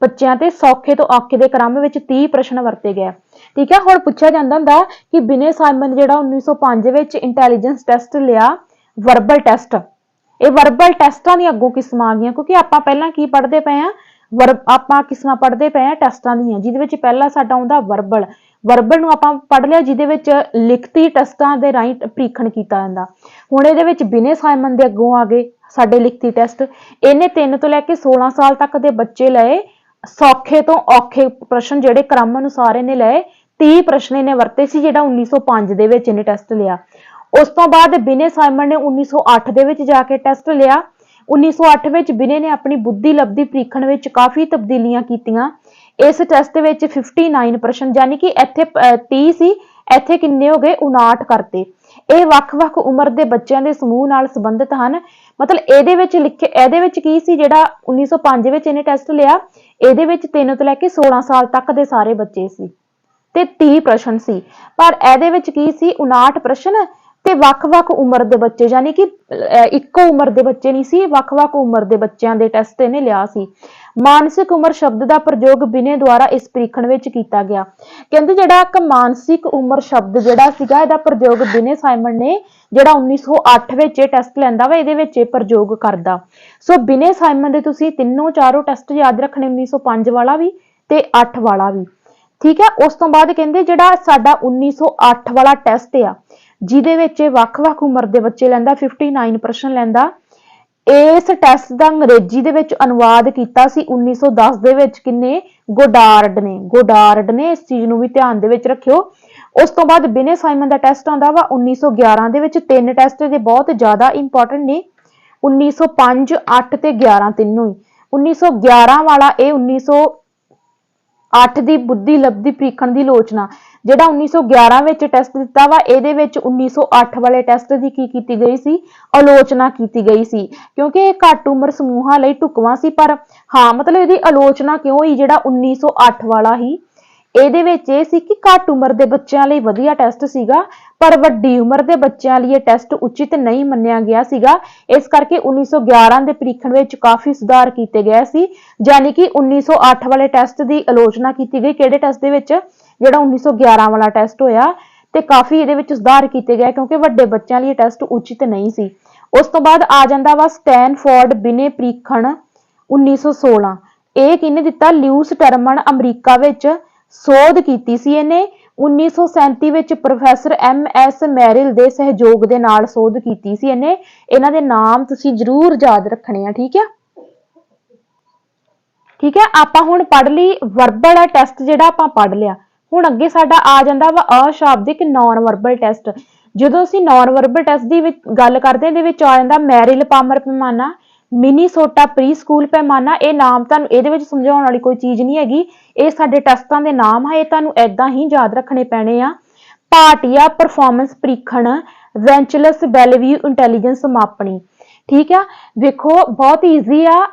ਬੱਚਿਆਂ ਤੇ ਸੌਖੇ ਤੋਂ ਔਖੇ ਦੇ ਕ੍ਰਮ ਵਿੱਚ 30 ਪ੍ਰਸ਼ਨ ਵਰਤੇ ਗਏ, ਠੀਕ ਹੈ। ਹੁਣ ਪੁੱਛਿਆ ਜਾਂਦਾ ਹੁੰਦਾ ਕਿ ਬਿਨੇ ਸਾਈਮਨ ਜਿਹੜਾ 1905 ਵਿੱਚ ਇੰਟੈਲੀਜੈਂਸ ਟੈਸਟ ਲਿਆ, ਵਰਬਲ ਟੈਸਟ, ਇਹ ਵਰਬਲ ਟੈਸਟਾਂ ਦੀਆਂ ਅੱਗੋਂ ਕਿਸਮਾਂ ਆ ਗਈਆਂ, ਕਿਉਂਕਿ ਆਪਾਂ ਪਹਿਲਾਂ ਕੀ ਪੜ੍ਹਦੇ ਪਏ ਆ, ਆਪਾਂ ਕਿਸਮਾਂ ਪੜ੍ਹਦੇ ਪਏ ਆ ਟੈਸਟਾਂ ਦੀਆਂ, ਜਿਹਦੇ ਵਿੱਚ ਪਹਿਲਾ ਸਾਡਾ ਆਉਂਦਾ ਵਰਬਲ ਨੂੰ ਆਪਾਂ ਪੜ੍ਹ ਲਿਆ, ਜਿਹਦੇ ਵਿੱਚ ਲਿਖਤੀ ਟੈਸਟਾਂ ਦੇ ਰਾਹੀਂ ਪ੍ਰੀਖਣ ਕੀਤਾ ਜਾਂਦਾ। ਹੁਣ ਇਹਦੇ ਵਿੱਚ ਬਿਨੇ ਸਾਈਮਨ ਦੇ ਅੱਗੋਂ ਆ ਗਏ ਸਾਡੇ ਲਿਖਤੀ ਟੈਸਟ। ਇਹਨੇ 3 ਤੋਂ ਲੈ ਕੇ 16 ਸਾਲ ਤੱਕ ਦੇ ਬੱਚੇ ਲਏ, ਸੌਖੇ ਤੋਂ ਔਖੇ ਪ੍ਰਸ਼ਨ ਜਿਹੜੇ ਕ੍ਰਮ ਅਨੁਸਾਰ ਇਹਨੇ ਲਏ, 30 ਪ੍ਰਸ਼ਨ ਇਹਨੇ ਵਰਤੇ ਸੀ, ਜਿਹੜਾ 1905 ਦੇ ਵਿੱਚ ਇਹਨੇ ਟੈਸਟ ਲਿਆ। ਉਸ ਤੋਂ ਬਾਅਦ ਬਿਨੇ ਸਾਈਮਨ ਨੇ 1908 ਦੇ ਵਿੱਚ ਜਾ ਕੇ ਟੈਸਟ ਲਿਆ। 1908 ਵਿੱਚ ਬਿਨੇ ਨੇ ਆਪਣੀ ਬੁੱਧੀ ਲਬਧੀ ਪ੍ਰੀਖਣ ਵਿੱਚ ਕਾਫੀ ਤਬਦੀਲੀਆਂ ਕੀਤੀਆਂ। ਇਸ ਟੈਸਟ ਵਿੱਚ 59 ਪ੍ਰਸ਼ਨ, ਯਾਨੀ ਕਿ ਇੱਥੇ 30 ਸੀ, ਇੱਥੇ ਕਿੰਨੇ ਹੋ ਗਏ 59 ਕਰਤੇ। ਇਹ ਵੱਖ-ਵੱਖ ਉਮਰ ਦੇ ਬੱਚਿਆਂ ਦੇ ਸਮੂਹ ਨਾਲ ਸੰਬੰਧਿਤ ਹਨ। ਮਤਲਬ ਇਹਦੇ ਵਿੱਚ ਕੀ ਸੀ, ਜਿਹੜਾ 1905 ਵਿੱਚ ਇਹਨੇ ਟੈਸਟ ਲਿਆ, ਇਹਦੇ ਵਿੱਚ 3 ਤੋਂ ਲੈ ਕੇ 16 ਸਾਲ ਤੱਕ ਦੇ ਸਾਰੇ ਬੱਚੇ ਸੀ ਤੇ 30 ਪ੍ਰਸ਼ਨ ਸੀ। ਪਰ ਇਹਦੇ ਵਿੱਚ ਕੀ ਸੀ 59 ਪ੍ਰਸ਼ਨ ਤੇ ਵੱਖ-ਵੱਖ ਉਮਰ ਦੇ ਬੱਚੇ, ਯਾਨੀ ਕਿ ਇੱਕੋ ਉਮਰ ਦੇ ਬੱਚੇ ਨਹੀਂ ਸੀ, ਵੱਖ-ਵੱਖ ਉਮਰ ਦੇ ਬੱਚਿਆਂ ਦੇ ਟੈਸਟ ਇਹਨੇ ਲਿਆ ਸੀ। ਮਾਨਸਿਕ ਉਮਰ ਸ਼ਬਦ ਦਾ ਪ੍ਰਯੋਗ ਬਿਨੇ ਦੁਆਰਾ ਇਸ ਪ੍ਰੀਖਣ ਵਿੱਚ ਕੀਤਾ ਗਿਆ। ਕਹਿੰਦੇ ਜਿਹੜਾ ਇੱਕ ਮਾਨਸਿਕ ਉਮਰ ਸ਼ਬਦ ਜਿਹੜਾ ਸੀਗਾ, ਇਹਦਾ ਪ੍ਰਯੋਗ ਬਿਨੇ ਸਾਈਮਨ ਨੇ ਜਿਹੜਾ 1908 ਵਿੱਚ ਇਹ ਟੈਸਟ ਲੈਂਦਾ ਵਾ, ਇਹਦੇ ਵਿੱਚ ਇਹ ਪ੍ਰਯੋਗ ਕਰਦਾ। ਸੋ ਬਿਨੇ ਸਾਈਮਨ ਦੇ ਤੁਸੀਂ ਚਾਰੋਂ ਟੈਸਟ ਯਾਦ ਰੱਖਣੇ, 1905 ਵਾਲਾ ਵੀ ਤੇ 8 ਵਾਲਾ ਵੀ, ਠੀਕ ਹੈ। ਉਸ ਤੋਂ ਬਾਅਦ ਕਹਿੰਦੇ ਜਿਹੜਾ ਸਾਡਾ 1908 ਵਾਲਾ ਟੈਸਟ ਆ, ਜਿਹਦੇ ਵਿੱਚ ਵੱਖ-ਵੱਖ ਉਮਰ ਦੇ ਬੱਚੇ ਲੈਂਦਾ, 59 ਪ੍ਰਸ਼ਨ ਲੈਂਦਾ। ਇਸ ਟੈਸਟ ਦਾ ਅੰਗਰੇਜ਼ੀ ਦੇ ਵਿੱਚ ਅਨੁਵਾਦ ਕੀਤਾ ਸੀ 1910 ਦੇ ਵਿੱਚ ਕਿੰਨੇ, ਗੋਡਾਰਡ ਨੇ। ਇਸ ਚੀਜ਼ ਨੂੰ ਵੀ ਧਿਆਨ ਦੇ ਵਿੱਚ ਰੱਖਿਓ। ਉਸ ਤੋਂ ਬਾਅਦ ਬਿਨੇ ਸਾਈਮਨ ਦਾ ਟੈਸਟ ਆਉਂਦਾ ਵਾ 1911 ਦੇ ਵਿੱਚ। 3 ਟੈਸਟ ਦੇ ਬਹੁਤ ਜ਼ਿਆਦਾ ਇੰਪੋਰਟੈਂਟ ਨੇ, 1905, 8 ਤੇ 11 ਤਿੰਨੋਂ ਹੀ। 1911 ਵਾਲਾ ਇਹ 1908 ਦੀ ਬੁੱਧੀ ਲਬਧੀ ਪ੍ਰੀਖਣ ਦੀ ਆਲੋਚਨਾ, ਜਿਹੜਾ 1911 ਵਿੱਚ ਟੈਸਟ ਦਿੱਤਾ ਵਾ, ਇਹਦੇ ਵਿੱਚ 1908 ਵਾਲੇ ਟੈਸਟ ਦੀ ਕੀ ਕੀਤੀ ਗਈ ਸੀ, ਆਲੋਚਨਾ ਕੀਤੀ ਗਈ ਸੀ, ਕਿਉਂਕਿ ਇਹ ਘੱਟ ਉਮਰ ਸਮੂਹਾਂ ਲਈ ਢੁਕਵਾਂ ਸੀ। ਪਰ ਹਾਂ, ਮਤਲਬ ਇਹਦੀ ਆਲੋਚਨਾ ਕਿਉਂ ਹੋਈ, ਜਿਹੜਾ 1908 ਵਾਲਾ ਹੀ ਇਹਦੇ ਵਿੱਚ ਇਹ ਸੀ ਕਿ ਘੱਟ ਉਮਰ ਦੇ ਬੱਚਿਆਂ ਲਈ ਵਧੀਆ ਟੈਸਟ ਸੀਗਾ, ਪਰ ਵੱਡੀ ਉਮਰ ਦੇ ਬੱਚਿਆਂ ਲਈ ਇਹ ਟੈਸਟ ਉਚਿਤ ਨਹੀਂ ਮੰਨਿਆ ਗਿਆ ਸੀਗਾ। ਇਸ ਕਰਕੇ 1911 ਦੇ ਪ੍ਰੀਖਣ ਵਿੱਚ ਕਾਫੀ ਸੁਧਾਰ ਕੀਤੇ ਗਏ ਸੀ, ਯਾਨੀ ਕਿ 1908 ਵਾਲੇ ਟੈਸਟ ਦੀ ਆਲੋਚਨਾ ਕੀਤੀ ਗਈ। ਕਿਹੜੇ ਟੈਸਟ ਦੇ ਵਿੱਚ? ਜਿਹੜਾ 1911 ਵਾਲਾ ਟੈਸਟ ਹੋਇਆ, ਤੇ ਕਾਫੀ ਇਹਦੇ ਵਿੱਚ ਸੁਧਾਰ ਕੀਤੇ ਗਏ ਕਿਉਂਕਿ ਵੱਡੇ ਬੱਚਿਆਂ ਲਈ ਇਹ ਟੈਸਟ ਉਚਿਤ ਨਹੀਂ ਸੀ। ਉਸ ਤੋਂ ਬਾਅਦ ਆ ਜਾਂਦਾ ਵਾ ਸਟੈਨਫੋਰਡ ਬਿਨੇ ਪ੍ਰੀਖਣ 1916। ਇਹ ਕਿਹਨੇ ਦਿੱਤਾ? ਲਿਊਸ ਟਰਮਨ ਅਮਰੀਕਾ ਵਿੱਚ ਸੋਧ ਕੀਤੀ ਸੀ ਇਹਨੇ। 1937 ਵਿੱਚ ਪ੍ਰੋਫੈਸਰ MS ਮੈਰਿਲ ਦੇ ਸਹਿਯੋਗ ਦੇ ਨਾਲ ਸੋਧ ਕੀਤੀ ਸੀ ਇਹਨੇ। ਇਹਨਾਂ ਦੇ ਨਾਮ ਤੁਸੀਂ ਜ਼ਰੂਰ ਯਾਦ ਰੱਖਣੇ ਆ, ਠੀਕ ਹੈ। ਠੀਕ ਹੈ, ਆਪਾਂ ਹੁਣ ਪੜ੍ਹ ਲਈ ਵਰਬਲ ਟੈਸਟ, ਜਿਹੜਾ ਆਪਾਂ ਪੜ੍ਹ ਲਿਆ। ਹੁਣ ਅੱਗੇ ਸਾਡਾ ਆ ਜਾਂਦਾ ਵਾ ਅਸ਼ਾਬਦਿਕ ਨੌਨ ਵਰਬਲ ਟੈਸਟ। ਜਦੋਂ ਅਸੀਂ ਨੌਨ ਵਰਬਲ ਟੈਸਟ ਦੀ ਗੱਲ ਕਰਦੇ, ਇਹਦੇ ਵਿੱਚ ਆ ਜਾਂਦਾ ਮੈਰਿਲ ਪਾਮਰ ਪੈਮਾਨਾ, ਮਿਨੀਸੋਟਾ ਪ੍ਰੀ ਸਕੂਲ ਪੈਮਾਨਾ। ਇਹ ਨਾਮ ਤੁਹਾਨੂੰ ਇਹਦੇ ਵਿੱਚ ਸਮਝਾਉਣ ਵਾਲੀ ਕੋਈ ਚੀਜ਼ ਨਹੀਂ ਹੈਗੀ, ਇਹ ਸਾਡੇ ਟੈਸਟਾਂ ਦੇ ਨਾਮ ਆ, ਇਹ ਤੁਹਾਨੂੰ ਏਦਾਂ ਹੀ ਯਾਦ ਰੱਖਣੇ ਪੈਣੇ ਆ। ਭਾਟੀਆ ਪਰਫਾਰਮੈਂਸ ਪ੍ਰੀਖਣ, ਵੈਂਚਲਸ ਬੈਲਵਿਊ ਇੰਟੈਲੀਜੈਂਸ ਮਾਪਣੀ। ਠੀਕ ਆ, ਵੇਖੋ ਬਹੁਤ ਈਜ਼ੀ ਆ।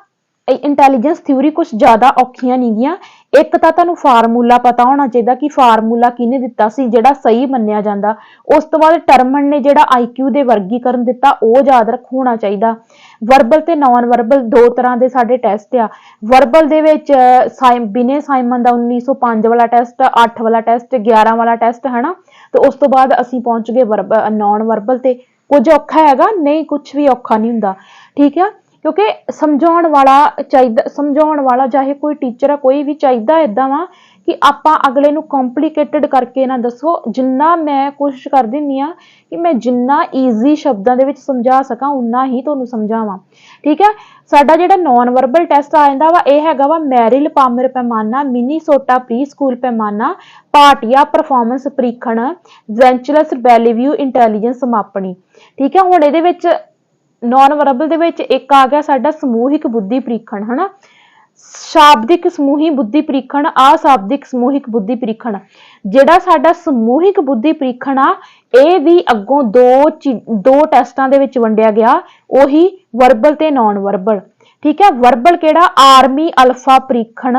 ਇੰਟੈਲੀਜੈਂਸ ਥਿਊਰੀ ਕੁਝ ਜ਼ਿਆਦਾ ਔਖੀਆਂ ਨਹੀਂ ਗੀਆਂ। ਇੱਕ ਤਾਂ ਤੁਹਾਨੂੰ ਫਾਰਮੂਲਾ ਪਤਾ ਹੋਣਾ ਚਾਹੀਦਾ ਕਿ ਫਾਰਮੂਲਾ ਕਿਹਨੇ ਦਿੱਤਾ ਸੀ ਜਿਹੜਾ ਸਹੀ ਮੰਨਿਆ ਜਾਂਦਾ। ਉਸ ਤੋਂ ਬਾਅਦ ਟਰਮਨ ਨੇ ਜਿਹੜਾ IQ ਦੇ ਵਰਗੀਕਰਨ ਦਿੱਤਾ ਉਹ ਯਾਦ ਹੋਣਾ ਚਾਹੀਦਾ। ਵਰਬਲ ਤੇ ਨਾਨ ਵਰਬਲ ਦੋ ਤਰ੍ਹਾਂ ਦੇ ਸਾਡੇ ਟੈਸਟ ਆ। ਵਰਬਲ ਦੇ ਵਿੱਚ ਬਿਨੇ ਸਾਈਮਨ ਦਾ 1905 ਵਾਲਾ ਟੈਸਟ, 8 ਵਾਲਾ ਟੈਸਟ, 11 ਵਾਲਾ ਟੈਸਟ, ਹਨਾ। ਤੇ ਉਸ ਤੋਂ ਬਾਅਦ ਅਸੀਂ ਪਹੁੰਚ ਗਏ ਨਾਨ ਵਰਬਲ ਤੇ। ਕੁਝ ਔਖਾ ਹੈਗਾ? ਨਹੀਂ, ਕੁਝ ਵੀ ਔਖਾ ਨਹੀਂ ਹੁੰਦਾ, ਠੀਕ ਆ। ਕਿਉਂਕਿ ਸਮਝਾਉਣ ਵਾਲਾ ਚਾਹੇ ਕੋਈ ਟੀਚਰ ਆ, ਕੋਈ ਵੀ ਚਾਹੀਦਾ ਏਦਾਂ ਵਾ ਕਿ ਆਪਾਂ ਅਗਲੇ ਨੂੰ ਕੰਪਲਿਕੇਟਡ ਕਰਕੇ ਨਾ ਦੱਸੋ। ਜਿੰਨਾ ਮੈਂ ਕੋਸ਼ਿਸ਼ ਕਰਦੀ ਹੁੰਦੀ ਆ ਕਿ ਮੈਂ ਜਿੰਨਾ ਈਜ਼ੀ ਸ਼ਬਦਾਂ ਦੇ ਵਿੱਚ ਸਮਝਾ ਸਕਾਂ ਉਨਾ ਹੀ ਤੁਹਾਨੂੰ ਸਮਝਾਵਾਂ, ਠੀਕ ਹੈ। ਸਾਡਾ ਜਿਹੜਾ ਨੌਨ ਵਰਬਲ ਟੈਸਟ ਆ ਜਾਂਦਾ ਵਾ, ਇਹ ਹੈਗਾ ਵਾ ਮੈਰਿਲ ਪਾਮਰ ਪੈਮਾਨਾ, ਮਿਨੀਸੋਟਾ ਪ੍ਰੀ ਸਕੂਲ ਪੈਮਾਨਾ, ਭਾਟੀਆ ਪਰਫਾਰਮੈਂਸ ਪ੍ਰੀਖਣ, ਵੈਂਚਲਸ ਬੈਲਵਿਊ ਇੰਟੈਲੀਜੈਂਸ ਮਾਪਣੀ। ਠੀਕ ਹੈ, ਹੁਣ ਇਹਦੇ ਵਿੱਚ ਨੌਨ ਵਰਬਲ ਦੇ ਵਿੱਚ ਇੱਕ ਆ ਗਿਆ ਸਾਡਾ ਸਮੂਹਿਕ ਬੁੱਧੀ ਪ੍ਰੀਖਣ, ਹਨਾ। ਸ਼ਾਬਦਿਕ ਸਮੂਹੀ ਬੁੱਧੀ ਪ੍ਰੀਖਣ, ਅਸ਼ਾਬਦਿਕ ਸਮੂਹਿਕ ਬੁੱਧੀ ਪ੍ਰੀਖਣ। ਜਿਹੜਾ ਸਾਡਾ ਸਮੂਹਿਕ ਬੁੱਧੀ ਪ੍ਰੀਖਣ ਆ, ਇਹ ਵੀ ਅੱਗੋਂ ਦੋ ਟੈਸਟਾਂ ਦੇ ਵਿੱਚ ਵੰਡਿਆ ਗਿਆ, ਉਹੀ ਵਰਬਲ ਤੇ ਨੌਨ ਵਰਬਲ। ਠੀਕ ਹੈ, ਵਰਬਲ ਕਿਹੜਾ? ਆਰਮੀ ਅਲਫਾ ਪ੍ਰੀਖਣ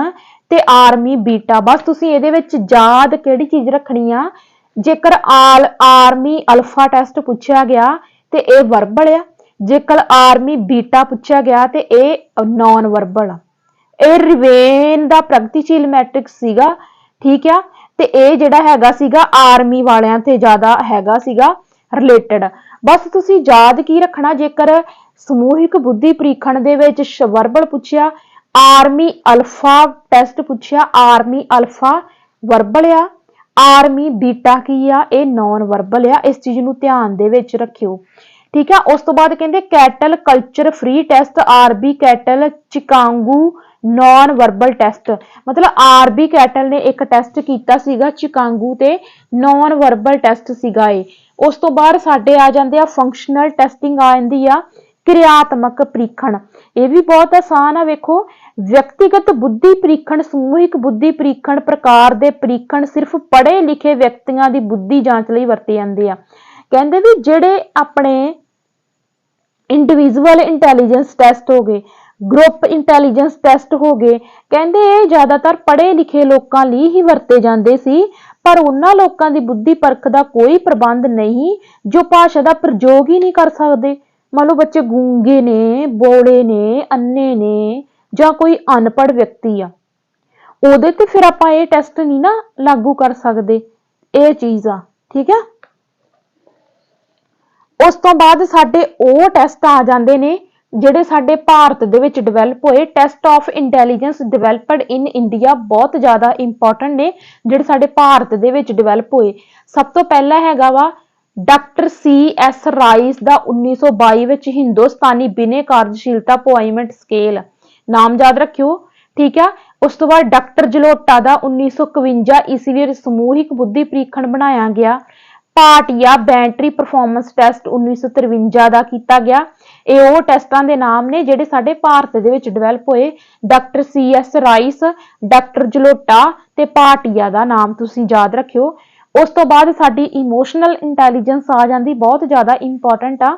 ਤੇ ਆਰਮੀ ਬੀਟਾ। ਬਸ ਤੁਸੀਂ ਇਹਦੇ ਵਿੱਚ ਯਾਦ ਕਿਹੜੀ ਚੀਜ਼ ਰੱਖਣੀ ਆ? ਜੇਕਰ ਆਰਮੀ ਅਲਫਾ ਟੈਸਟ ਪੁੱਛਿਆ ਗਿਆ ਤੇ ਇਹ ਵਰਬਲ ਆ, ਜੇਕਰ ਆਰਮੀ ਬੀਟਾ ਪੁੱਛਿਆ ਗਿਆ ਤੇ ਇਹ ਨੌਨ ਵਰਬਲ ਆ। ਇਹ ਰਿਵੇਨ ਦਾ ਪ੍ਰਗਤੀਸ਼ੀਲ ਮੈਟ੍ਰਿਕਸ ਸੀਗਾ, ਠੀਕ ਆ। ਤੇ ਇਹ ਜਿਹੜਾ ਹੈਗਾ ਸੀਗਾ ਆਰਮੀ ਵਾਲਿਆਂ ਤੇ ਜ਼ਿਆਦਾ ਹੈਗਾ ਸੀਗਾ ਰਿਲੇਟਡ। ਬਸ ਤੁਸੀਂ ਯਾਦ ਕੀ ਰੱਖਣਾ? ਜੇਕਰ ਸਮੂਹਿਕ ਬੁੱਧੀ ਪ੍ਰੀਖਣ ਦੇ ਵਿੱਚ ਵਰਬਲ ਪੁੱਛਿਆ, ਆਰਮੀ ਅਲਫਾ ਟੈਸਟ ਪੁੱਛਿਆ, ਆਰਮੀ ਅਲਫਾ ਵਰਬਲ ਆ, ਆਰਮੀ ਬੀਟਾ ਕੀ ਆ? ਇਹ ਨੌਨ ਵਰਬਲ ਆ। ਇਸ ਚੀਜ਼ ਨੂੰ ਧਿਆਨ ਦੇ ਵਿੱਚ ਰੱਖਿਓ, ਠੀਕ ਹੈ। ਉਸ ਤੋਂ ਬਾਅਦ ਕਹਿੰਦੇ Cattell culture free test, R B Cattell Chicago non verbal test. ਮਤਲਬ ਆਰਬੀ ਕੈਟਲ ਨੇ ਇੱਕ ਟੈਸਟ ਕੀਤਾ ਸੀਗਾ ਚਿਕਾਗੋ ਤੇ ਨੌਨ ਵਰਬਲ ਟੈਸਟ ਸੀਗਾ ਇਹ। ਉਸ ਤੋਂ ਬਾਅਦ ਸਾਡੇ ਆ ਜਾਂਦੇ ਆ ਫੰਕਸ਼ਨਲ ਟੈਸਟਿੰਗ ਆ ਜਾਂਦੀ ਆ, ਕਿਰਿਆਤਮਕ ਪ੍ਰੀਖਣ। ਇਹ ਵੀ ਬਹੁਤ ਆਸਾਨ ਆ। ਵੇਖੋ, ਵਿਅਕਤੀਗਤ ਬੁੱਧੀ ਪ੍ਰੀਖਣ, ਸਮੂਹਿਕ ਬੁੱਧੀ ਪ੍ਰੀਖਣ ਪ੍ਰਕਾਰ ਦੇ ਪ੍ਰੀਖਣ ਸਿਰਫ ਪੜ੍ਹੇ ਲਿਖੇ ਵਿਅਕਤੀਆਂ ਦੀ ਬੁੱਧੀ ਜਾਂਚ ਲਈ ਵਰਤੇ ਜਾਂਦੇ ਆ। ਕਹਿੰਦੇ ਵੀ ਜਿਹੜੇ ਆਪਣੇ ਇੰਡੀਵਿਜੂਅਲ ਇੰਟੈਲੀਜੈਂਸ ਟੈਸਟ ਹੋ ਗਏ, ਗਰੁੱਪ ਇੰਟੈਲੀਜੈਂਸ ਟੈਸਟ ਹੋ ਗਏ, ਕਹਿੰਦੇ ਇਹ ਜ਼ਿਆਦਾਤਰ ਪੜ੍ਹੇ ਲਿਖੇ ਲੋਕਾਂ ਲਈ ਹੀ ਵਰਤੇ ਜਾਂਦੇ ਸੀ, ਪਰ ਉਹਨਾਂ ਲੋਕਾਂ ਦੀ ਬੁੱਧੀ ਪਰਖ ਦਾ ਕੋਈ ਪ੍ਰਬੰਧ ਨਹੀਂ ਜੋ ਭਾਸ਼ਾ ਦਾ ਪ੍ਰਯੋਗ ਹੀ ਨਹੀਂ ਕਰ ਸਕਦੇ। ਮੰਨ ਲਓ ਬੱਚੇ ਗੂੰਗੇ ਨੇ, ਬੋਲੇ ਨੇ, ਅੰਨੇ ਨੇ, ਜਾਂ ਕੋਈ ਅਨਪੜ੍ਹ ਵਿਅਕਤੀ ਆ, ਉਹਦੇ ਤੇ ਫਿਰ ਆਪਾਂ ਇਹ ਟੈਸਟ ਨਹੀਂ ਨਾ ਲਾਗੂ ਕਰ ਸਕਦੇ। ਇਹ ਚੀਜ਼ ਆ, ਠੀਕ ਹੈ। ਉਸ ਤੋਂ ਬਾਅਦ ਸਾਡੇ ਉਹ ਟੈਸਟ ਆ ਜਾਂਦੇ ਨੇ ਜਿਹੜੇ ਸਾਡੇ ਭਾਰਤ ਦੇ ਵਿੱਚ ਡਿਵੈਲਪ ਹੋਏ। Test of intelligence developed in India ਬਹੁਤ ਜ਼ਿਆਦਾ ਇੰਪੋਰਟੈਂਟ ਨੇ, ਜਿਹੜੇ ਸਾਡੇ ਭਾਰਤ ਦੇ ਵਿੱਚ ਡਿਵੈਲਪ ਹੋਏ। ਸਭ ਤੋਂ ਪਹਿਲਾਂ ਹੈਗਾ ਵਾ ਡਾਕਟਰ CS ਰਾਈਸ ਦਾ 1922 ਵਿੱਚ ਹਿੰਦੁਸਤਾਨੀ ਬਿਨੇ ਕਾਰਜਸ਼ੀਲਤਾ ਪੋਆਇੰਟ ਸਕੇਲ, ਨਾਮ ਯਾਦ ਰੱਖਿਓ, ਠੀਕ ਆ। ਉਸ ਤੋਂ ਬਾਅਦ ਡਾਕਟਰ ਜਲੋਟਾ ਦਾ 1951 ਈਸਵੀ ਵਿੱਚ ਸਮੂਹਿਕ ਬੁੱਧੀ ਪ੍ਰੀਖਣ ਬਣਾਇਆ ਗਿਆ। ਭਾਟੀਆ ਬੈਟਰੀ ਪਰਫਾਰਮੈਂਸ ਟੈਸਟ 1953 ਦਾ ਕੀਤਾ ਗਿਆ। ਇਹ ਉਹ ਟੈਸਟਾਂ ਦੇ ਨਾਮ ਨੇ ਜਿਹੜੇ ਸਾਡੇ ਭਾਰਤ ਦੇ ਵਿੱਚ ਡਿਵੈਲਪ ਹੋਏ। Doctor CS rice, doctor Jalota ਤੇ ਭਾਟੀਆ ਦਾ ਨਾਮ ਤੁਸੀਂ ਯਾਦ ਰੱਖਿਓ। ਉਸ ਤੋਂ ਬਾਅਦ ਸਾਡੀ ਇਮੋਸ਼ਨਲ ਇੰਟੈਲੀਜੈਂਸ ਆ ਜਾਂਦੀ, ਬਹੁਤ ਜ਼ਿਆਦਾ ਇੰਪੋਰਟੈਂਟ ਆ।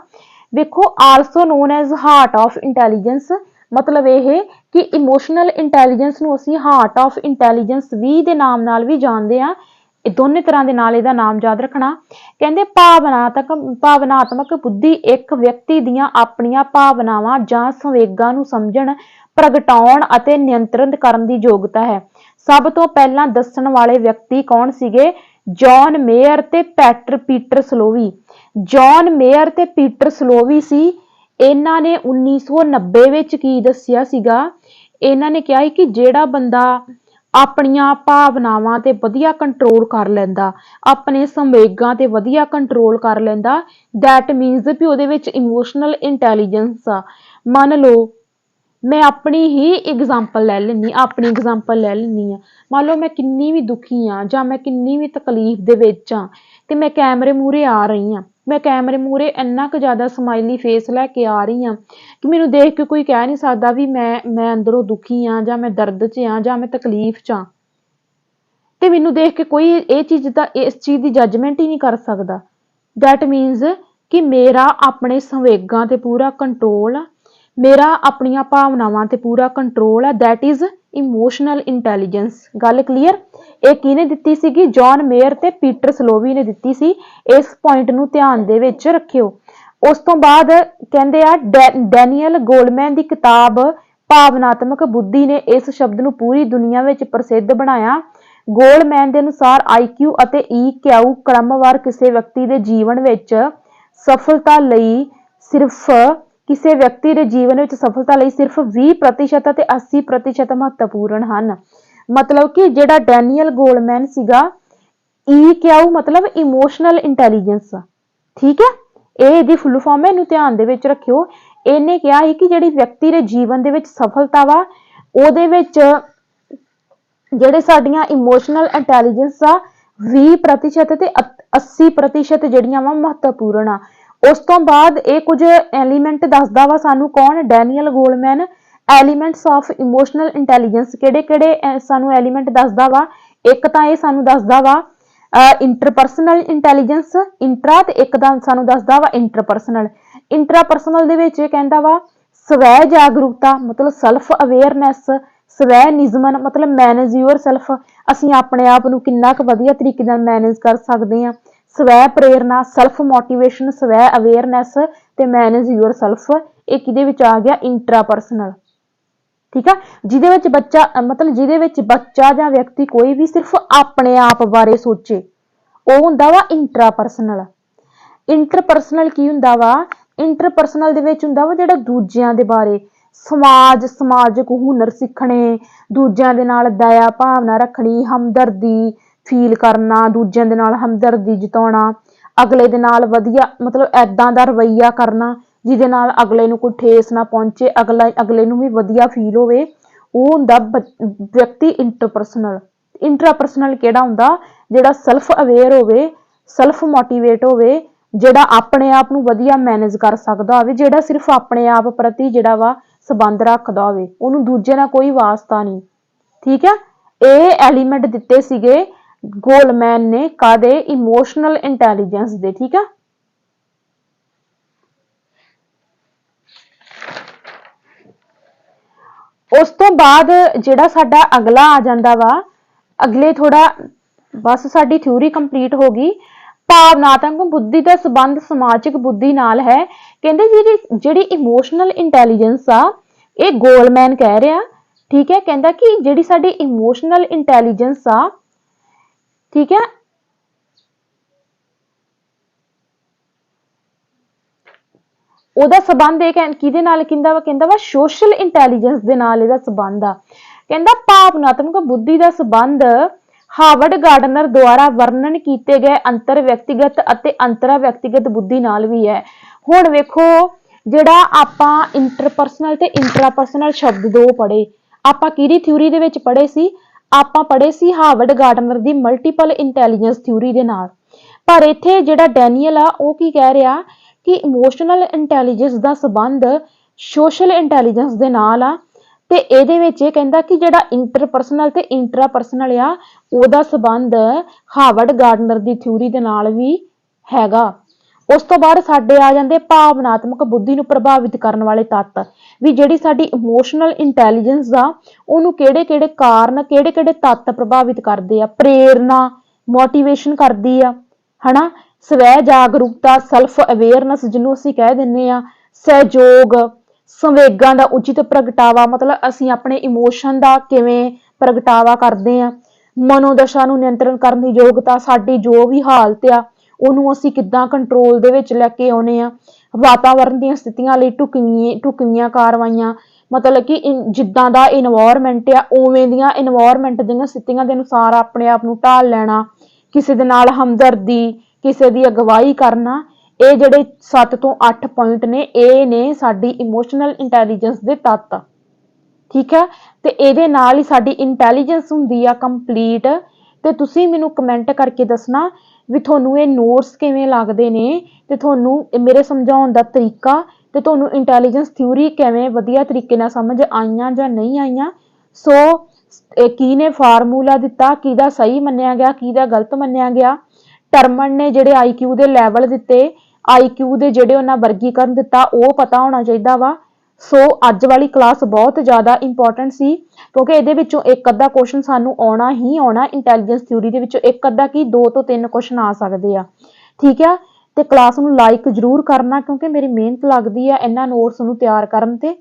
ਵੇਖੋ, also non as heart of intelligence, मतलब ਇਹ ਕਿ ਇਮੋਸ਼ਨਲ ਇੰਟੈਲੀਜੈਂਸ ਨੂੰ ਅਸੀਂ ਹਾਰਟ ਆਫ ਇੰਟੈਲੀਜੈਂਸ ਵੀ ਦੇ ਨਾਮ ਨਾਲ ਵੀ ਜਾਣਦੇ ਆ। ਇਹ ਦੋਨੇ ਤਰ੍ਹਾਂ ਦੇ ਨਾਲ ਇਹਦਾ ਨਾਮ ਯਾਦ ਰੱਖਣਾ। ਕਹਿੰਦੇ ਭਾਵਨਾਤਮਕ ਬੁੱਧੀ ਇੱਕ ਵਿਅਕਤੀ ਦੀਆਂ ਆਪਣੀਆਂ ਭਾਵਨਾਵਾਂ ਜਾਂ ਸੰਵੇਗਾਂ ਨੂੰ ਸਮਝਣ, ਪ੍ਰਗਟਾਉਣ ਅਤੇ ਨਿਯੰਤਰਣ ਕਰਨ ਦੀ ਯੋਗਤਾ ਹੈ। ਸਭ ਤੋਂ ਪਹਿਲਾਂ ਦੱਸਣ ਵਾਲੇ ਵਿਅਕਤੀ ਕੌਣ ਸੀਗੇ? ਜੌਨ ਮੇਅਰ ਤੇ ਪੀਟਰ ਸਲੋਵੀ। ਜੌਨ ਮੇਅਰ ਤੇ ਪੀਟਰ ਸਲੋਵੀ ਸੀ। ਇਹਨਾਂ ਨੇ 1990 ਵਿੱਚ ਕੀ ਦੱਸਿਆ ਸੀਗਾ? ਇਹਨਾਂ ਨੇ ਕਿਹਾ ਸੀ ਕਿ ਜਿਹੜਾ ਬੰਦਾ ਆਪਣੀਆਂ ਭਾਵਨਾਵਾਂ ਤੇ ਵਧੀਆ ਕੰਟਰੋਲ ਕਰ ਲੈਂਦਾ, ਆਪਣੇ ਸੰਵੇਗਾਂ ਤੇ ਵਧੀਆ ਕੰਟਰੋਲ ਕਰ ਲੈਂਦਾ, ਦੈਟ ਮੀਨਸ ਵੀ ਉਹਦੇ ਵਿੱਚ ਇਮੋਸ਼ਨਲ ਇੰਟੈਲੀਜੈਂਸ ਆ। ਮੰਨ ਲਓ ਮੈਂ ਆਪਣੀ ਹੀ ਐਗਜ਼ਾਮਪਲ ਲੈ ਲੈਂਦੀ, ਆਪਣੀ ਐਗਜ਼ਾਮਪਲ ਲੈ ਲੈਂਦੀ ਆ। ਮੰਨ ਲਓ ਮੈਂ ਕਿੰਨੀ ਵੀ ਦੁਖੀ ਆ ਜਾਂ ਮੈਂ ਕਿੰਨੀ ਵੀ ਤਕਲੀਫ ਦੇ ਵਿੱਚ ਆ ਤੇ ਮੈਂ ਕੈਮਰੇ ਮੂਹਰੇ ਆ ਰਹੀ ਆ। ਮੈਂ ਕੈਮਰੇ ਮੂਹਰੇ ਇੰਨਾ ਕੁ ਜ਼ਿਆਦਾ ਸਮਾਈਲੀ ਫੇਸ ਲੈ ਕੇ ਆ ਰਹੀ ਆ ਕਿ ਮੈਨੂੰ ਦੇਖ ਕੇ ਕੋਈ ਕਹਿ ਨਹੀਂ ਸਕਦਾ ਵੀ ਮੈਂ ਅੰਦਰੋਂ ਦੁਖੀ ਆ ਜਾਂ ਮੈਂ ਦਰਦ 'ਚ ਆ ਜਾਂ ਮੈਂ ਤਕਲੀਫ 'ਚ ਆ। ਤੇ ਮੈਨੂੰ ਦੇਖ ਕੇ ਕੋਈ ਇਸ ਚੀਜ਼ ਦੀ ਜੱਜਮੈਂਟ ਹੀ ਨਹੀਂ ਕਰ ਸਕਦਾ। ਦੈਟ ਮੀਨਸ ਕਿ ਮੇਰਾ ਆਪਣੇ ਸੰਵੇਗਾਂ ਤੇ ਪੂਰਾ ਕੰਟਰੋਲ ਆ, ਮੇਰਾ ਆਪਣੀਆਂ ਭਾਵਨਾਵਾਂ ਤੇ ਪੂਰਾ ਕੰਟਰੋਲ ਆ। That is emotional intelligence. ਗੱਲ ਕਲੀਅਰ? ਇਹ ਕਿਹਨੇ ਦਿੱਤੀ ਸੀਗੀ? ਜੌਨ ਮੇਅਰ ਤੇ ਪੀਟਰ ਸਲੋਵੀ ਨੇ ਦਿੱਤੀ ਸੀ। ਇਸ ਪੁਆਇੰਟ ਨੂੰ ਧਿਆਨ ਦੇ ਵਿੱਚ ਰੱਖਿਓ। ਉਸ ਤੋਂ ਬਾਅਦ ਕਹਿੰਦੇ ਆ ਡੈਨੀਅਲ ਗੋਲਮੈਨ ਦੀ ਕਿਤਾਬ ਭਾਵਨਾਤਮਕ ਬੁੱਧੀ ਨੇ ਇਸ ਸ਼ਬਦ ਨੂੰ ਪੂਰੀ ਦੁਨੀਆ ਵਿੱਚ ਪ੍ਰਸਿੱਧ ਬਣਾਇਆ। ਗੋਲਮੈਨ ਦੇ ਅਨੁਸਾਰ IQ ਅਤੇ EQ ਕ੍ਰਮਵਾਰ ਕਿਸੇ ਵਿਅਕਤੀ ਦੇ ਜੀਵਨ ਵਿੱਚ ਸਫਲਤਾ ਲਈ ਸਿਰਫ 20% ਅਤੇ 80% ਮਹੱਤਵਪੂਰਨ ਹਨ। ਮਤਲਬ ਕਿ ਜਿਹੜਾ ਡੈਨੀਅਲ ਗੋਲਮੈਨ ਸੀਗਾ, EQ ਮਤਲਬ ਇਮੋਸ਼ਨਲ ਇੰਟੈਲੀਜੈਂਸ, ਠੀਕ ਹੈ। ਇਹ ਇਹਦੀ ਫੁੱਲ ਫਾਰਮ ਹੈ, ਇਹਨੂੰ ਧਿਆਨ ਦੇ ਵਿੱਚ ਰੱਖਿਓ। ਇਹਨੇ ਕਿਹਾ ਸੀ ਕਿ ਜਿਹੜੀ ਵਿਅਕਤੀ ਦੇ ਜੀਵਨ ਦੇ ਵਿੱਚ ਸਫਲਤਾ ਵਾ, ਉਹਦੇ ਵਿੱਚ ਜਿਹੜੇ ਸਾਡੀਆਂ ਇਮੋਸ਼ਨਲ ਇੰਟੈਲੀਜੈਂਸ ਆ 20% ਤੇ 80% ਜਿਹੜੀਆਂ ਵਾ ਮਹੱਤਵਪੂਰਨ ਆ। ਉਸ ਤੋਂ ਬਾਅਦ ਇਹ ਕੁਝ ਐਲੀਮੈਂਟ ਦੱਸਦਾ ਵਾ ਸਾਨੂੰ। ਕੌਣ? Daniel Goleman. Elements of emotional intelligence ਕਿਹੜੇ ਸਾਨੂੰ ਐਲੀਮੈਂਟ ਦੱਸਦਾ ਵਾ? ਇੱਕ ਤਾਂ ਇਹ ਸਾਨੂੰ ਦੱਸਦਾ ਵਾ ਇੰਟਰਪਰਸਨਲ ਇੰਟੈਲੀਜੈਂਸ, ਇੰਟਰਾ, ਤੇ ਇੱਕ ਤਾਂ ਸਾਨੂੰ ਦੱਸਦਾ ਵਾ ਇੰਟਰਪਰਸਨਲ। ਇੰਟਰਾਪਰਸਨਲ ਦੇ ਵਿੱਚ ਇਹ ਕਹਿੰਦਾ ਵਾ ਸਵੈ ਜਾਗਰੂਕਤਾ ਮਤਲਬ ਸੈਲਫ ਅਵੇਅਰਨੈਸ, ਸਵੈ ਨਿਯਮਨ ਮਤਲਬ ਮੈਨੇਜ ਯੂਅਰ ਸੈਲਫ, ਅਸੀਂ ਆਪਣੇ ਆਪ ਨੂੰ ਕਿੰਨਾ ਕੁ ਵਧੀਆ ਤਰੀਕੇ ਨਾਲ ਮੈਨੇਜ ਕਰ ਸਕਦੇ ਹਾਂ। ਸਵੈ ਪ੍ਰੇਰਨਾ, ਸੈਲਫ ਮੋਟੀਵੇਸ਼ਨ, ਸਵੈ ਅਵੇਅਰਨੈਸ ਤੇ ਮੈਨੇਜ ਯੂਅਰ ਸੈਲਫ, ਇਹ ਕਿਹਦੇ ਵਿੱਚ ਆ ਗਿਆ? ਇੰਟਰਾਪਰਸਨਲ, ਠੀਕ ਆ। ਜਿਹਦੇ ਵਿੱਚ ਬੱਚਾ ਜਾਂ ਵਿਅਕਤੀ ਕੋਈ ਵੀ ਸਿਰਫ ਆਪਣੇ ਆਪ ਬਾਰੇ ਸੋਚੇ, ਉਹ ਹੁੰਦਾ ਵਾ ਇੰਟਰਾਪਰਸਨਲ। ਇੰਟਰਪਰਸਨਲ ਕੀ ਹੁੰਦਾ ਵਾ? ਇੰਟਰਪਰਸਨਲ ਦੇ ਵਿੱਚ ਹੁੰਦਾ ਵਾ ਜਿਹੜਾ ਦੂਜਿਆਂ ਦੇ ਬਾਰੇ, ਸਮਾਜਿਕ ਹੁਨਰ ਸਿੱਖਣੇ, ਦੂਜਿਆਂ ਦੇ ਨਾਲ ਦਇਆ ਭਾਵਨਾ ਰੱਖਣੀ, ਹਮਦਰਦੀ ਫੀਲ ਕਰਨਾ, ਦੂਜਿਆਂ ਦੇ ਨਾਲ ਹਮਦਰਦੀ ਜਤਾਉਣਾ, ਅਗਲੇ ਦੇ ਨਾਲ ਵਧੀਆ ਮਤਲਬ ਏਦਾਂ ਦਾ ਰਵੱਈਆ ਕਰਨਾ ਜਿਹਦੇ ਨਾਲ ਅਗਲੇ ਨੂੰ ਕੋਈ ਠੇਸ ਨਾ ਪਹੁੰਚੇ, ਅਗਲੇ ਨੂੰ ਵੀ ਵਧੀਆ ਫੀਲ ਹੋਵੇ, ਉਹ ਹੁੰਦਾ ਵਿਅਕਤੀ ਇੰਟਰਪਰਸਨਲ। ਇੰਟਰਾਪਰਸਨਲ ਕਿਹੜਾ ਹੁੰਦਾ? ਜਿਹੜਾ ਸੈਲਫ ਅਵੇਅਰ ਹੋਵੇ, ਸੈਲਫ ਮੋਟੀਵੇਟ ਹੋਵੇ, ਜਿਹੜਾ ਆਪਣੇ ਆਪ ਨੂੰ ਵਧੀਆ ਮੈਨੇਜ ਕਰ ਸਕਦਾ ਹੋਵੇ, ਜਿਹੜਾ ਸਿਰਫ ਆਪਣੇ ਆਪ ਪ੍ਰਤੀ ਜਿਹੜਾ ਵਾ ਸੰਬੰਧ ਰੱਖਦਾ ਹੋਵੇ, ਉਹਨੂੰ ਦੂਜੇ ਨਾਲ ਕੋਈ ਵਾਸਤਾ ਨਹੀਂ, ਠੀਕ ਹੈ। ਇਹ ਐਲੀਮੈਂਟ ਦਿੱਤੇ ਸੀਗੇ ਗੋਲਮੈਨ ਨੇ ਕਾਦੇ? ਇਮੋਸ਼ਨਲ ਇੰਟੈਲੀਜੈਂਸ ਦੇ, ਠੀਕ ਹੈ। ਉਸ ਤੋਂ ਬਾਅਦ ਜਿਹੜਾ ਸਾਡਾ ਅਗਲਾ ਆ ਜਾਂਦਾ ਵਾ, ਅਗਲੇ ਥੋੜਾ ਬਸ ਸਾਡੀ ਥਿਊਰੀ ਕੰਪਲੀਟ ਹੋ ਗਈ। ਭਾਵਨਾਤਮਕ ਬੁੱਧੀ ਦਾ ਸੰਬੰਧ ਸਮਾਜਿਕ ਬੁੱਧੀ ਨਾਲ ਹੈ। ਕਹਿੰਦੇ ਜਿਹੜੀ ਇਮੋਸ਼ਨਲ ਇੰਟੈਲੀਜੈਂਸ ਆ, ਇਹ ਗੋਲਮੈਨ ਕਹਿ ਰਿਹਾ, ਠੀਕ ਹੈ। ਕਹਿੰਦਾ ਕਿ ਜਿਹੜੀ ਸਾਡੀ ਇਮੋਸ਼ਨਲ ਇੰਟੈਲੀਜੈਂਸ ਆ, ਠੀਕ ਹੈ, ਉਹਦਾ ਸੰਬੰਧ ਇਹ ਕਿਹਦੇ ਨਾਲ ਕਹਿੰਦਾ ਵਾ ਸੋਸ਼ਲ ਇੰਟੈਲੀਜੈਂਸ ਦੇ ਨਾਲ ਇਹਦਾ ਸੰਬੰਧ ਆ। ਕਹਿੰਦਾ ਭਾਵਨਾਤਮਕ ਬੁੱਧੀ ਦਾ ਸੰਬੰਧ ਹਾਵਰਡ ਗਾਰਡਨਰ ਦੁਆਰਾ ਵਰਣਨ ਕੀਤੇ ਗਏ ਅੰਤਰ ਵਿਅਕਤੀਗਤ ਅਤੇ ਅੰਤਰਾ ਵਿਅਕਤੀਗਤ ਬੁੱਧੀ ਨਾਲ ਵੀ ਹੈ। ਹੁਣ ਵੇਖੋ, ਜਿਹੜਾ ਆਪਾਂ ਇੰਟਰਪਰਸਨਲ ਤੇ ਇੰਟਰਾਪਰਸਨਲ ਸ਼ਬਦ ਦੋ ਪੜ੍ਹੇ, ਆਪਾਂ ਕਿਹਦੀ ਥਿਊਰੀ ਦੇ ਵਿੱਚ ਪੜ੍ਹੇ ਸੀ? ਆਪਾਂ ਪੜ੍ਹੇ ਸੀ ਹਾਵਰਡ ਗਾਰਡਨਰ ਦੀ ਮਲਟੀਪਲ ਇੰਟੈਲੀਜੈਂਸ ਥਿਊਰੀ ਦੇ ਨਾਲ। ਪਰ ਇੱਥੇ ਜਿਹੜਾ ਡੈਨੀਅਲ ਆ, ਉਹ ਕੀ ਕਹਿ ਰਿਹਾ ਕਿ ਇਮੋਸ਼ਨਲ ਇੰਟੈਲੀਜੈਂਸ ਦਾ ਸੰਬੰਧ ਸੋਸ਼ਲ ਇੰਟੈਲੀਜੈਂਸ ਦੇ ਨਾਲ ਆ। ਤੇ ਇਹਦੇ ਵਿੱਚ ਇਹ ਕਹਿੰਦਾ ਕਿ ਜਿਹੜਾ ਇੰਟਰਪਰਸਨਲ ਤੇ ਇੰਟਰਾਪਰਸਨਲ ਆ, ਉਹਦਾ ਸੰਬੰਧ ਹਾਵਰਡ ਗਾਰਡਨਰ ਦੀ ਥਿਊਰੀ ਦੇ ਨਾਲ ਵੀ ਹੈਗਾ। ਉਸ ਤੋਂ ਬਾਅਦ ਸਾਡੇ ਆ ਜਾਂਦੇ ਭਾਵਨਾਤਮਕ ਬੁੱਧੀ ਨੂੰ ਪ੍ਰਭਾਵਿਤ ਕਰਨ ਵਾਲੇ ਤੱਤ, ਵੀ ਜਿਹੜੀ ਸਾਡੀ ਇਮੋਸ਼ਨਲ ਇੰਟੈਲੀਜੈਂਸ ਆ ਉਹਨੂੰ ਕਿਹੜੇ-ਕਿਹੜੇ ਕਾਰਨ, ਕਿਹੜੇ-ਕਿਹੜੇ ਤੱਤ ਪ੍ਰਭਾਵਿਤ ਕਰਦੇ ਆ। ਪ੍ਰੇਰਨਾ, ਮੋਟੀਵੇਸ਼ਨ ਕਰਦੀ ਆ, ਹਨਾ। ਸਵੈ ਜਾਗਰੂਕਤਾ, ਸੈਲਫ ਅਵੇਅਰਨੈਸ ਜਿਹਨੂੰ ਅਸੀਂ ਕਹਿ ਦਿੰਦੇ ਆ। ਸਹਿਯੋਗ, ਸੰਵੇਗਾਂ ਦਾ ਉਚਿਤ ਪ੍ਰਗਟਾਵਾ, ਮਤਲਬ ਅਸੀਂ ਆਪਣੇ ਇਮੋਸ਼ਨ ਦਾ ਕਿਵੇਂ ਪ੍ਰਗਟਾਵਾ ਕਰਦੇ ਆ। ਮਨੋਦਸ਼ਾ ਨੂੰ ਨਿਯੰਤਰਣ ਕਰਨ ਦੀ ਯੋਗਤਾ, ਸਾਡੀ ਜੋ ਵੀ ਹਾਲਤ ਆ ਉਹਨੂੰ ਅਸੀਂ ਕਿੱਦਾਂ ਕੰਟਰੋਲ ਦੇ ਵਿੱਚ ਲੈ ਕੇ ਆਉਨੇ ਆ। ਵਾਤਾਵਰਣ ਦੀਆਂ ਸਥਿਤੀਆਂ ਲਈ ਢੁਕਵੀਆਂ ਕਾਰਵਾਈਆਂ, ਮਤਲਬ ਕਿ ਜਿੱਦਾਂ ਦਾ ਇਨਵਾਇਰਮੈਂਟ ਆ ਉਵੇਂ ਦੀਆਂ ਇਨਵਾਇਰਮੈਂਟ ਦੀਆਂ ਸਥਿਤੀਆਂ ਦੇ ਅਨੁਸਾਰ ਆਪਣੇ ਆਪ ਨੂੰ ਢਾਲ ਲੈਣਾ। ਕਿਸੇ ਦੇ ਨਾਲ ਹਮਦਰਦੀ, ਕਿਸੇ ਦੀ ਅਗਵਾਈ ਕਰਨਾ। ਇਹ ਜਿਹੜੇ 7 ਤੋਂ 8 ਪੁਆਇੰਟ ਨੇ, ਇਹ ਨੇ ਸਾਡੀ ਇਮੋਸ਼ਨਲ ਇੰਟੈਲੀਜੈਂਸ ਦੇ ਤੱਤ, ਠੀਕ ਹੈ। ਤੇ ਇਹਦੇ ਨਾਲ ਹੀ ਸਾਡੀ ਇੰਟੈਲੀਜੈਂਸ ਹੁੰਦੀ ਆ ਕੰਪਲੀਟ। ਤੇ ਤੁਸੀਂ ਮੈਨੂੰ ਕਮੈਂਟ ਕਰਕੇ ਦੱਸਣਾ ਵੀ ਤੁਹਾਨੂੰ ਇਹ ਨੋਟਸ ਕਿਵੇਂ ਲੱਗਦੇ ਨੇ, ਤੇ ਤੁਹਾਨੂੰ ਮੇਰੇ ਸਮਝਾਉਣ ਦਾ ਤਰੀਕਾ, ਤੇ ਤੁਹਾਨੂੰ ਇੰਟੈਲੀਜੈਂਸ ਥਿਊਰੀ ਕਿਵੇਂ ਵਧੀਆ ਤਰੀਕੇ ਨਾਲ ਸਮਝ ਆਈਆਂ ਜਾਂ ਨਹੀਂ ਆਈਆਂ। ਸੋ ਕਿਹਨੇ ਫਾਰਮੂਲਾ ਦਿੱਤਾ, ਕਿਹਦਾ ਸਹੀ ਮੰਨਿਆ ਗਿਆ, ਕਿਹਦਾ ਗਲਤ ਮੰਨਿਆ ਗਿਆ। ਟਰਮਨ ਨੇ ਜਿਹੜੇ IQ ਦੇ ਲੈਵਲ ਦਿੱਤੇ, IQ ਦੇ ਜਿਹੜੇ ਉਹਨਾਂ ਵਰਗੀਕਰਨ ਦਿੱਤਾ, ਉਹ ਪਤਾ ਹੋਣਾ ਚਾਹੀਦਾ ਵਾ। ਸੋ ਅੱਜ ਵਾਲੀ ਕਲਾਸ ਬਹੁਤ ਜ਼ਿਆਦਾ ਇੰਪੋਰਟੈਂਟ ਸੀ, ਕਿਉਂਕਿ ਇਹਦੇ ਵਿੱਚੋਂ ਇੱਕ ਅੱਧਾ ਕੁਐਸਚਨ ਸਾਨੂੰ ਆਉਣਾ ਹੀ ਆਉਣਾ। ਇੰਟੈਲੀਜੈਂਸ ਥਿਊਰੀ ਦੇ ਵਿੱਚੋਂ ਇੱਕ ਅੱਧਾ ਕੀ 2 ਤੋਂ 3 ਕੁਐਸਚਨ ਆ ਸਕਦੇ ਆ, ਠੀਕ ਆ। ਤੇ ਕਲਾਸ ਨੂੰ ਲਾਈਕ ਜ਼ਰੂਰ ਕਰਨਾ, ਕਿਉਂਕਿ ਮੇਰੀ ਮਿਹਨਤ ਲੱਗਦੀ ਆ ਇਹਨਾਂ ਨੋਟਸ ਨੂੰ ਤਿਆਰ ਕਰਨ ਤੇ,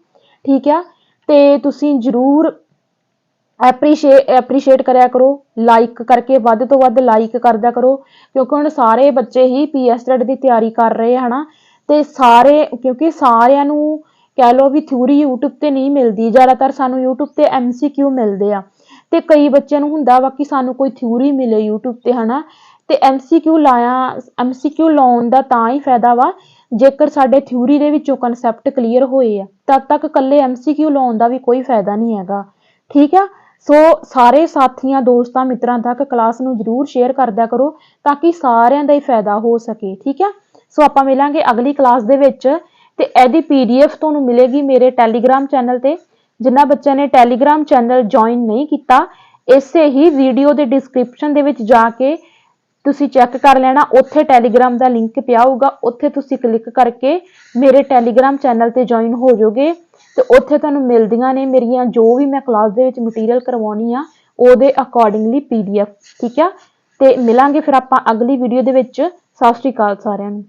ਠੀਕ ਆ। ਤੇ ਤੁਸੀਂ ਜ਼ਰੂਰ ਐਪਰੀਸ਼ੀਏਟ ਕਰਿਆ ਕਰੋ, ਲਾਈਕ ਕਰਕੇ ਵੱਧ ਤੋਂ ਵੱਧ ਲਾਈਕ ਕਰਦਿਆ ਕਰੋ, ਕਿਉਂਕਿ ਹੁਣ ਸਾਰੇ ਬੱਚੇ ਹੀ PSTET ਦੀ ਤਿਆਰੀ ਕਰ ਰਹੇ ਹਨਾ। ਤੇ ਸਾਰੇ, ਕਿਉਂਕਿ ਸਾਰਿਆਂ ਨੂੰ ਕਹਿ ਲਓ ਵੀ ਥਿਊਰੀ YouTube ਤੇ ਨਹੀਂ ਮਿਲਦੀ, ਜ਼ਿਆਦਾਤਰ ਸਾਨੂੰ YouTube ਤੇ MCQ ਮਿਲਦੇ ਆ। ਤੇ ਕਈ ਬੱਚਿਆਂ ਨੂੰ ਹੁੰਦਾ ਵਾ ਕਿ ਸਾਨੂੰ ਕੋਈ ਥਿਊਰੀ ਮਿਲੇ YouTube ਤੇ, ਹਨਾ। ਤੇ MCQ ਲਾਉਣ ਦਾ ਤਾਂ ਹੀ ਫਾਇਦਾ ਵਾ ਜੇਕਰ ਸਾਡੇ ਥਿਊਰੀ ਦੇ ਵਿੱਚੋਂ ਕਨਸੈਪਟ ਕਲੀਅਰ ਹੋਏ ਆ। ਤਦ ਤੱਕ ਇਕੱਲੇ MCQ ਲਾਉਣ ਦਾ ਵੀ ਕੋਈ ਫਾਇਦਾ ਨਹੀਂ ਹੈਗਾ, ਠੀਕ ਆ। ਸੋ ਸਾਰੇ ਸਾਥੀਆਂ, ਦੋਸਤਾਂ, ਮਿੱਤਰਾਂ ਤੱਕ ਕਲਾਸ ਨੂੰ ਜ਼ਰੂਰ ਸ਼ੇਅਰ ਕਰਦਿਆ ਕਰੋ, ਤਾਂ ਕਿ ਸਾਰਿਆਂ ਦਾ ਹੀ ਫਾਇਦਾ ਹੋ ਸਕੇ, ਠੀਕ ਆ। ਸੋ ਆਪਾਂ ਮਿਲਾਂਗੇ ਅਗਲੀ ਕਲਾਸ ਦੇ ਵਿੱਚ, ਤੇ ਇਹਦੀ PDF ਤੁਹਾਨੂੰ ਮਿਲੇਗੀ ਮੇਰੇ ਟੈਲੀਗ੍ਰਾਮ ਚੈਨਲ ਤੇ। ਜਿਨ੍ਹਾਂ ਬੱਚਿਆਂ ਨੇ ਟੈਲੀਗ੍ਰਾਮ ਚੈਨਲ ਜੁਆਇਨ ਨਹੀਂ ਕੀਤਾ, ਇਸੇ ਹੀ ਵੀਡੀਓ ਦੇ ਡਿਸਕ੍ਰਿਪਸ਼ਨ ਦੇ ਵਿੱਚ ਜਾ ਕੇ ਤੁਸੀਂ ਚੈੱਕ ਕਰ ਲੈਣਾ, ਉੱਥੇ ਟੈਲੀਗ੍ਰਾਮ ਦਾ ਲਿੰਕ ਪਿਆ ਹੋਊਗਾ, ਉੱਥੇ ਤੁਸੀਂ ਕਲਿੱਕ ਕਰਕੇ ਮੇਰੇ ਟੈਲੀਗ੍ਰਾਮ ਚੈਨਲ ਤੇ ਜੁਆਇਨ ਹੋ ਜਾਓਗੇ। ਤੇ ਉੱਥੇ ਤੁਹਾਨੂੰ ਮਿਲਦੀਆਂ ਨੇ ਮੇਰੀਆਂ ਜੋ ਵੀ ਮੈਂ ਕਲਾਸ ਦੇ ਵਿੱਚ ਮਟੀਰੀਅਲ ਕਰਵਾਉਣੀ ਆ, ਉਹਦੇ ਅਕੋਰਡਿੰਗਲੀ PDF, ਠੀਕ ਆ। ਤੇ ਮਿਲਾਂਗੇ ਫਿਰ ਆਪਾਂ ਅਗਲੀ ਵੀਡੀਓ ਦੇ ਵਿੱਚ। ਸਤਿ ਸ਼੍ਰੀ ਅਕਾਲ ਸਾਰਿਆਂ ਨੂੰ।